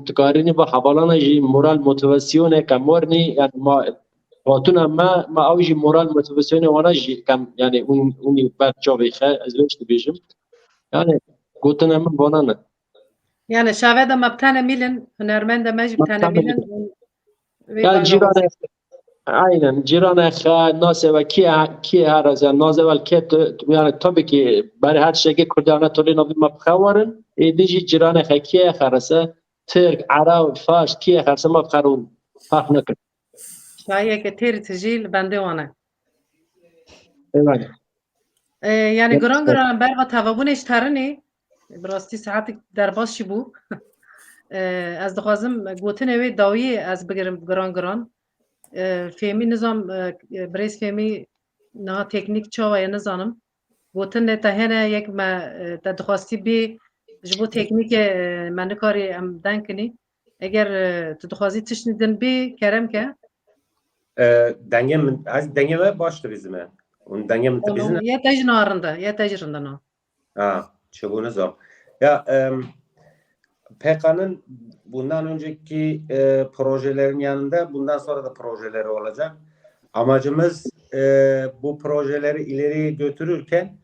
tkarini ve havalana ji moral motivasyone kamorni yani واتونا ما اوجي مورال موتيفاسيون وانا جي كم يعني اوني بعد جوبي خا ازوش تبيجم يعني قلت انا من بونانا yani şaveda mabtane milin hünermende mecb tane milin yani cirane aynen cirane خا ناس و کی هر از ناز ول کی yani tabii ki bari her şeyi Kurdana toli nabi mabxawarın edici cirane خا کی خرسه Türk Arap Fars ki خرسه mabxarun fark nakır şahiye ke teri tecil bende ona evet yani gran berva tavabun iştarını براستی ساعت درباز چی بو از دخوازم گوتن اوی داوی از بگرم گران فهمی نظام بریز فهمی نه تکنیک چاوه یا نظانم گوتن تا هنه یک ما دخواستی بی جبو تکنیک من کاری ام دن کنی اگر دخواستی تشنیدن بی کرم که دنگه و baştı bizime onun denge mi bizim ya tecrübende ya tecrübende ha çubuğunu zor ya PKK'nın bundan önceki projelerin yanında bundan sonra da projeleri olacak. Amacımız bu projeleri ileriye götürürken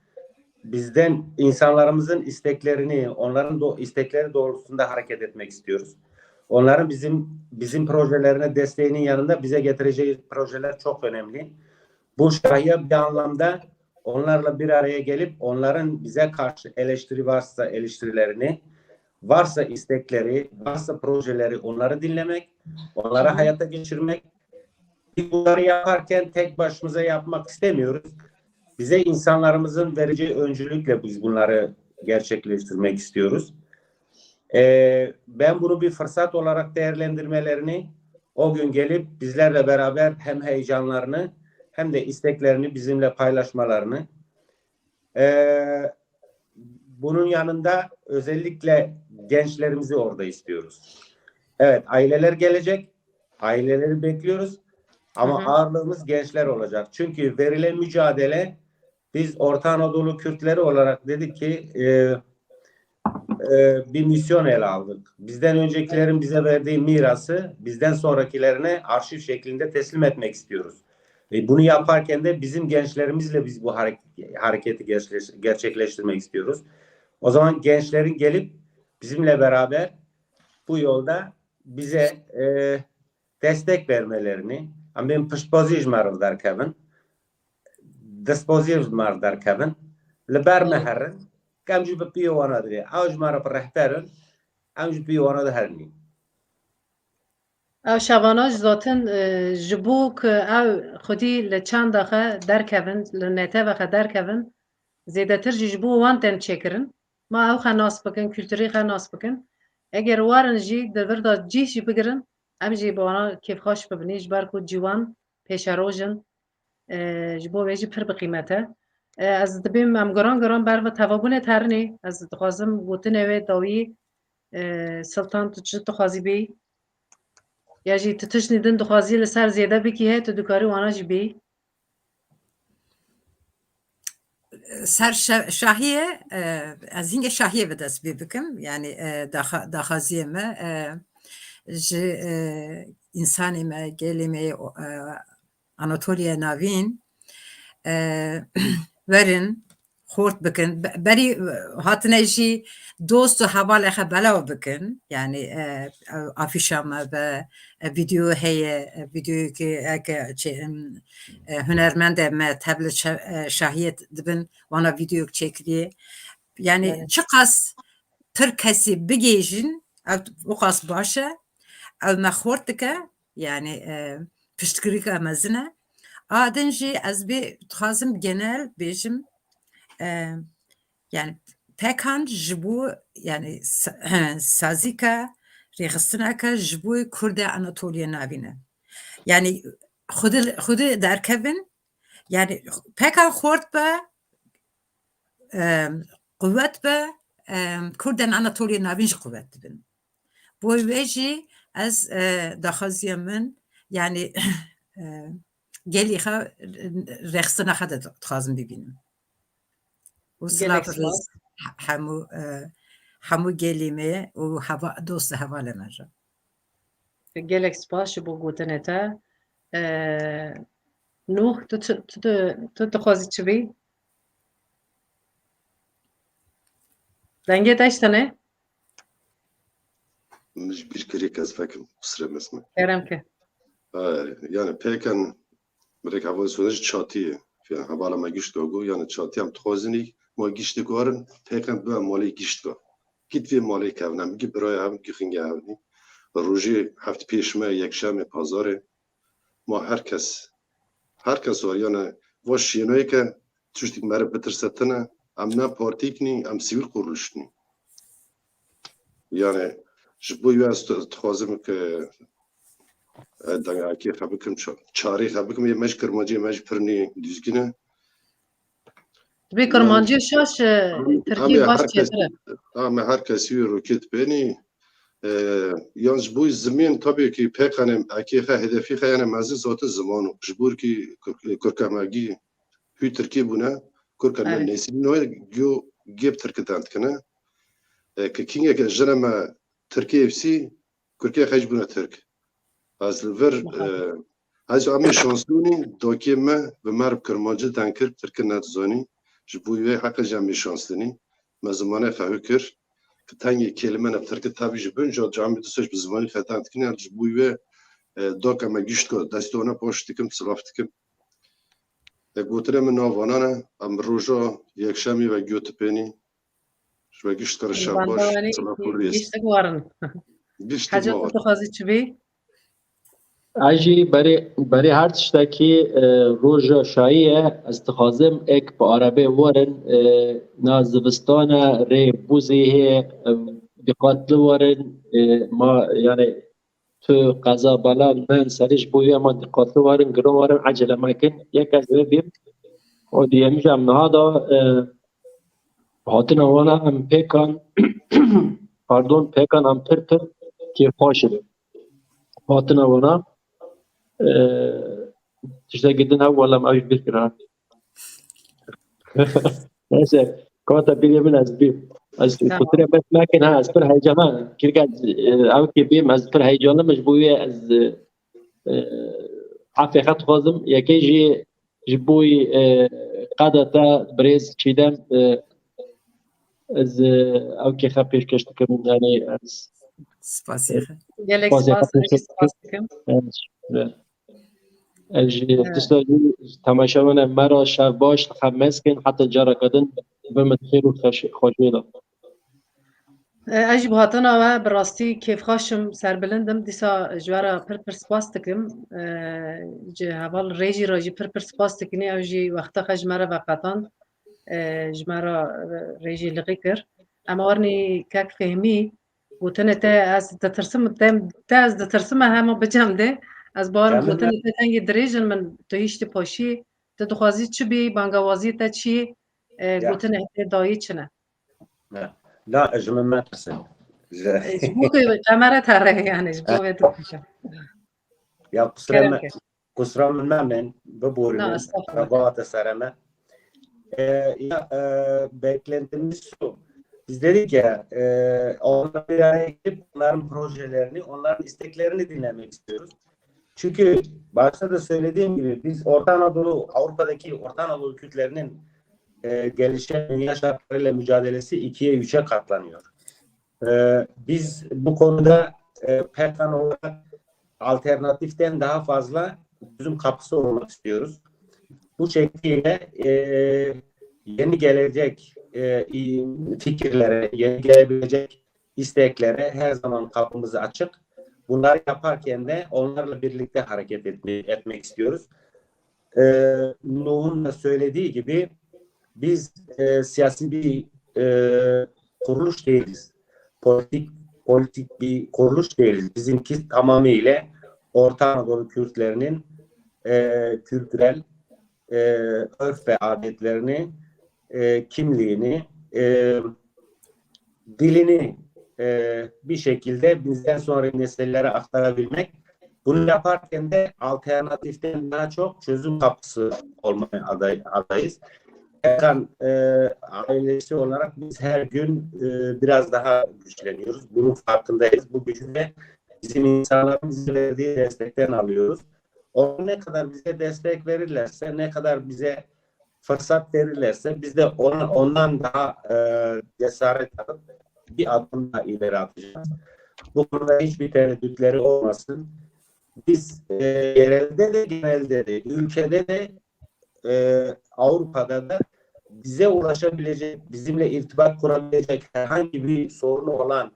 bizden insanlarımızın isteklerini, onların istekleri doğrultusunda hareket etmek istiyoruz. Onların bizim projelerine desteğinin yanında bize getireceği projeler çok önemli. Bu şahiye bir anlamda onlarla bir araya gelip onların bize karşı eleştiri varsa eleştirilerini, varsa istekleri, varsa projeleri onları dinlemek, onları hayata geçirmek. Biz bunları yaparken tek başımıza yapmak istemiyoruz. Bize insanlarımızın vereceği öncülükle biz bunları gerçekleştirmek istiyoruz. Ben bunu bir fırsat olarak değerlendirmelerini, o gün gelip bizlerle beraber hem heyecanlarını hem de isteklerini bizimle paylaşmalarını, bunun yanında özellikle gençlerimizi orada istiyoruz. Evet, aileler gelecek, aileleri bekliyoruz ama ağırlığımız gençler olacak. Çünkü verilen mücadele, biz Orta Anadolu Kürtleri olarak dedik ki bir misyon ele aldık. Bizden öncekilerin bize verdiği mirası bizden sonrakilerine arşiv şeklinde teslim etmek istiyoruz. Bunu yaparken de bizim gençlerimizle biz bu hareketi gerçekleştirmek istiyoruz. O zaman gençlerin gelip bizimle beraber bu yolda bize destek vermelerini, ben piştbazî jmarv derkevin, destbazî jmarv derkevin, li ber meherin, em jî bi pîwana dirê, ew jmarv bi rehberin, em jî pîwana diherînin. Ew şevana zaten ji bo ku ew xwedî li çanda xwe derkevin, li neteva xwe derkevin, zêdetir jî ji bo wan tên çêkirin. Ma ew xwe nas bikin, kültürê xwe nas bikin. Eger warin jî di vir de cih jî bigirin, em jî bi wana kêfxweş bibînin ji ber ku cîwan pêşerojin, ji bo wê jî pir bi qîmet e. Ez dibêm em giran ber vi tevabûnê terinê, ez dixwazim gotinê wê dawî Sultan tu çi dixwazî bêyî? Ya jî tu tiştî din dixwazî li ser zêde bikî he, tu dikarî wana jî bêyî? Ser şahiye, ez hînge şahiye bi dest pê bikim, yani daxwaziyê me ji insanê me, gelê me Anatoliya Navîn werin xort bikin, berî hatine jî dost û hevalê xwe belav bikin, yani afîşa me be vîdeo heye, vîdeoyekê hunermendê me tevlî şahiyê dibin wana vîdeoyek çêkiriye, yani çi qas pir kesî bigêjin ew qas baş e, ew me xort dike, yani piştgirîka mezin e. A din jî ez bê dixwazim genel bêjim, yani pekan ji bo yani sazîka rêxistineke ji bo Kurdê Anatoliya Navîn e. Yani xwedî derkevin, yani pekan xort be, quvvet be, Kurdên Anatoliya Navîn jî quvvet dibin. Bo wê jî ez daxwaziya min, yani gelê xwe rêxistina xwe de dixwazim bibînim. Gelek hemû gelê me û dost hevalê me re. gelek spas ji bo gotinê te. Nuh, tu dixwazî çi bî? Dengê te ne? Min ji bîrkirî kes vekim sire mesme. Kerem ke. Yani pêkan mirek hevayê soner ji çatiyê. Yani hevala me gişt got, yani çatî em dixwazinî ma giştê gwarin pêkan bibe malê gişt ga. Gît vê malê kevin, em bigî biraya hev, bigî xingê hevnî. Rojê heft pêş me, yekşemê, pazarê, ma herkes var, yani va şînayeke tiştek mere bitirsetine, em ne partîknî, em sivîl quruluşnî. Yani ji bo wê ez dixwazim ke dengekê xwe bikim, çarê xwe bikim, me ji kirmanciyê me ji pirnê dîzgîn e. Bê kirmanciyê şaş Tirkî baş çêtir e. Me her kesî wê roket benî, yan ji bo zimên tabii ki pêkan ekê xwe hedefî xwe yani mezin zat ziman û ji bo kî kurkemegî hû Tirkî bûne, kurkan me nesîn no gêb Tirkidan dikine. Ki kîngeke jina me Türkiye hepsi Türkiye kaç buna Türk. Az ver az ama şanslının dokime ve merb kırmacı tankır Türk'ün natzoni. Jbuye hakka cami şanslının. Mazmane fahükür. Tangi kelime ne Türk'ü tabi jibun. Cami dusaj bizmani khatan tkiner jbuye dokama giştko. Dastona poş dikim tslaf dikim. Gotire min navanana am roja yekşemi ve götüpeni. Ve gişt kar şabaş tslaf kuris. گشت گوارن Gişt حاجات ma. تخازی چی بی؟ اجی برای هر تشتکی روژا شاییه از تخازم اک با عربه وارن نازوستان ری بوزیه دقاتل وارن ما یعنی تو قضا بلا من سرش بویه ما دقاتل وارن گرو وارن عجله مکن یک از بیم و دیمیش هم نهادا هاتن وانا هم پیکان پاردون پیکان هم پر که خوشم هاتن وانا تشتاق جدا ولا ما أعرف بذكرها ناسا كنت بيجي من أسبوع كنت بس ما كان ها أذكر هاي جماعة كيرجع أو كبير أذكر هاي جانا مجبوية از عافية خط خازم يكيجي جبوي قادة بريز كيدم از أو كي خبيش كشتكم يعني از Spasiye. گلک بازی سپاس خطش اجی سپاس دکم تستاجی تماشا من مرا شب باش خمس کن حتی جارا کدن به متخیر و خوشیلا اجی بهاتنا و براستی کیف خاشم سربلندم دیسا جوارا پر سپاس دکم جه هوال ریجی راجی پر سپاس دکنی او جی وقتا خج مرا وقتان جمرا ریجی لغی کر اما ورنی کک فهمی گوتنه تا از دترسم همه بجم ده از بارم گوتنه تا تنگی دریجن من تو هیچ پاشی تو دخوازی چی بی بانگوازی تا چی گوتنه تا دایی چنه لا اجمل ما ترسل جبوك قمرة ترى يعني جبوك يا قصرا من مامن ببوري لا من استغفر رباط سرمه ya beklentimiz şu. Biz dedik ya onlara bir araya gelip onların projelerini, onların isteklerini dinlemek istiyoruz. Çünkü başta da söylediğim gibi biz Orta Anadolu, Avrupa'daki Orta Anadolu Kürtlerinin gelişen dünya şartlarıyla mücadelesi 2'ye 3'e katlanıyor. Biz bu konuda PKK olarak alternatiften daha fazla çözüm kapısı olmak istiyoruz. Bu şekliyle yeni gelecek fikirlere, yeni gelebilecek isteklere her zaman kapımız açık. Bunları yaparken de onlarla birlikte hareket etmek istiyoruz. Nuh'un da söylediği gibi biz siyasi bir kuruluş değiliz. Politik bir kuruluş değiliz. Bizimki tamamıyla Orta Anadolu Kürtlerinin kültürel örf ve adetlerini, kimliğini, dilini bir şekilde bizden sonraki nesillere aktarabilmek. Bunu yaparken de alternatiften daha çok çözüm kapısı olmaya adayız. Erkan ailesi olarak biz her gün biraz daha güçleniyoruz. Bunun farkındayız. Bu gücü de bizim insanlarımızın verdiği destekten alıyoruz. O ne kadar bize destek verirlerse, ne kadar bize fırsat verirlerse biz de ondan daha cesaret alıp bir adım daha ileri atacağız. Bu konuda hiçbir tereddütleri olmasın. Biz yerelde de genelde de ülkede de Avrupa'da da bize ulaşabilecek, bizimle irtibat kurabilecek herhangi bir sorunu olan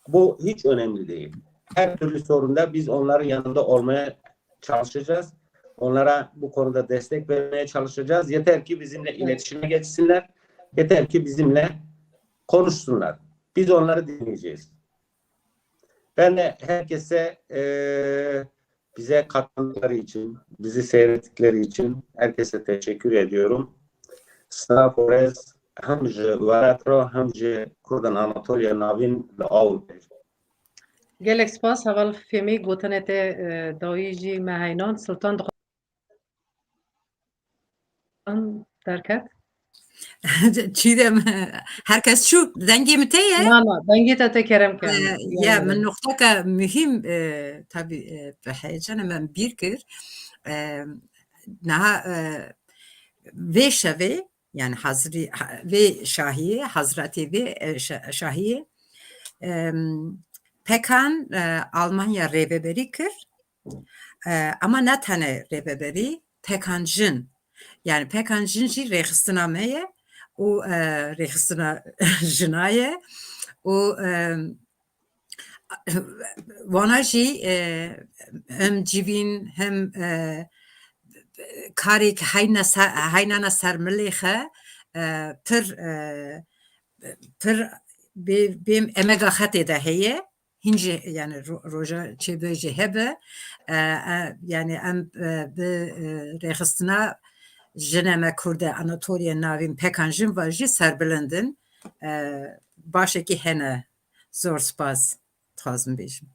bu hiç önemli değil. Her türlü sorunda biz onların yanında olmaya çalışacağız. Onlara bu konuda destek vermeye çalışacağız. Yeter ki bizimle iletişime geçsinler. Yeter ki bizimle konuşsunlar. Biz onları dinleyeceğiz. Ben de herkese bize katılanları için, bizi seyrettikleri için herkese teşekkür ediyorum. Stafores hamje varatro hamje Kurdan Anatolia navin ve Avrupa. gelek spas haval femi gotene te dayıcı mehaynan sultan derket چیدم herkes şu dengi mi teye? Na dengê te tekerem ke. Ya min noktaka mühim tabii heyecanım ben bir kır naha ve şeve yani Hazri ve Şahiye Hazreti ve Şahiye Pekan Almanya reveberi kır ama ne tane reveberi Pekancın yani Pekancın jî rexistinameye o rexistina jinaye o vana jî hem civîn hem karek haynana sermilê xe pir bêm emega xetê de heye hinci yani roja çêbêjê hebe yani em bi rexistina jineme Kurde Anatoliye navîn Pekancın var jî serbilindin başekî hene zor spas dixwazim bêjim.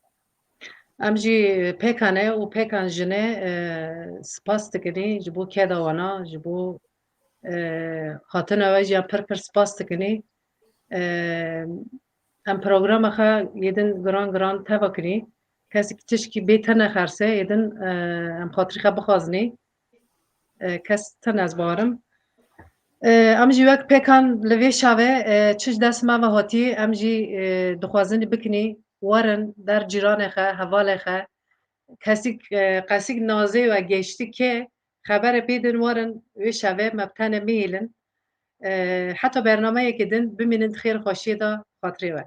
Em jî pekane û pekancine spas dikinî ji bo keda wana ji bo hatina we jî pir spas dikinî em programa xwe yêdin giran teva kirî kesekî tişkî bê te nexerse yêdin em xatirî xwe bixwazinî kes te nezbarim em jî wek pekan li vê şave çi dest me ve hatî em jî dixwazin bikinî werin der cîranê xwe hevalê xwe qesîk nazê we geştî kê xeberê bêdin werin vê şevê me bi tenê mihêlin heta bernameyekê din bimînin xêr xweşiyê da xatirê we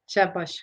şev baş.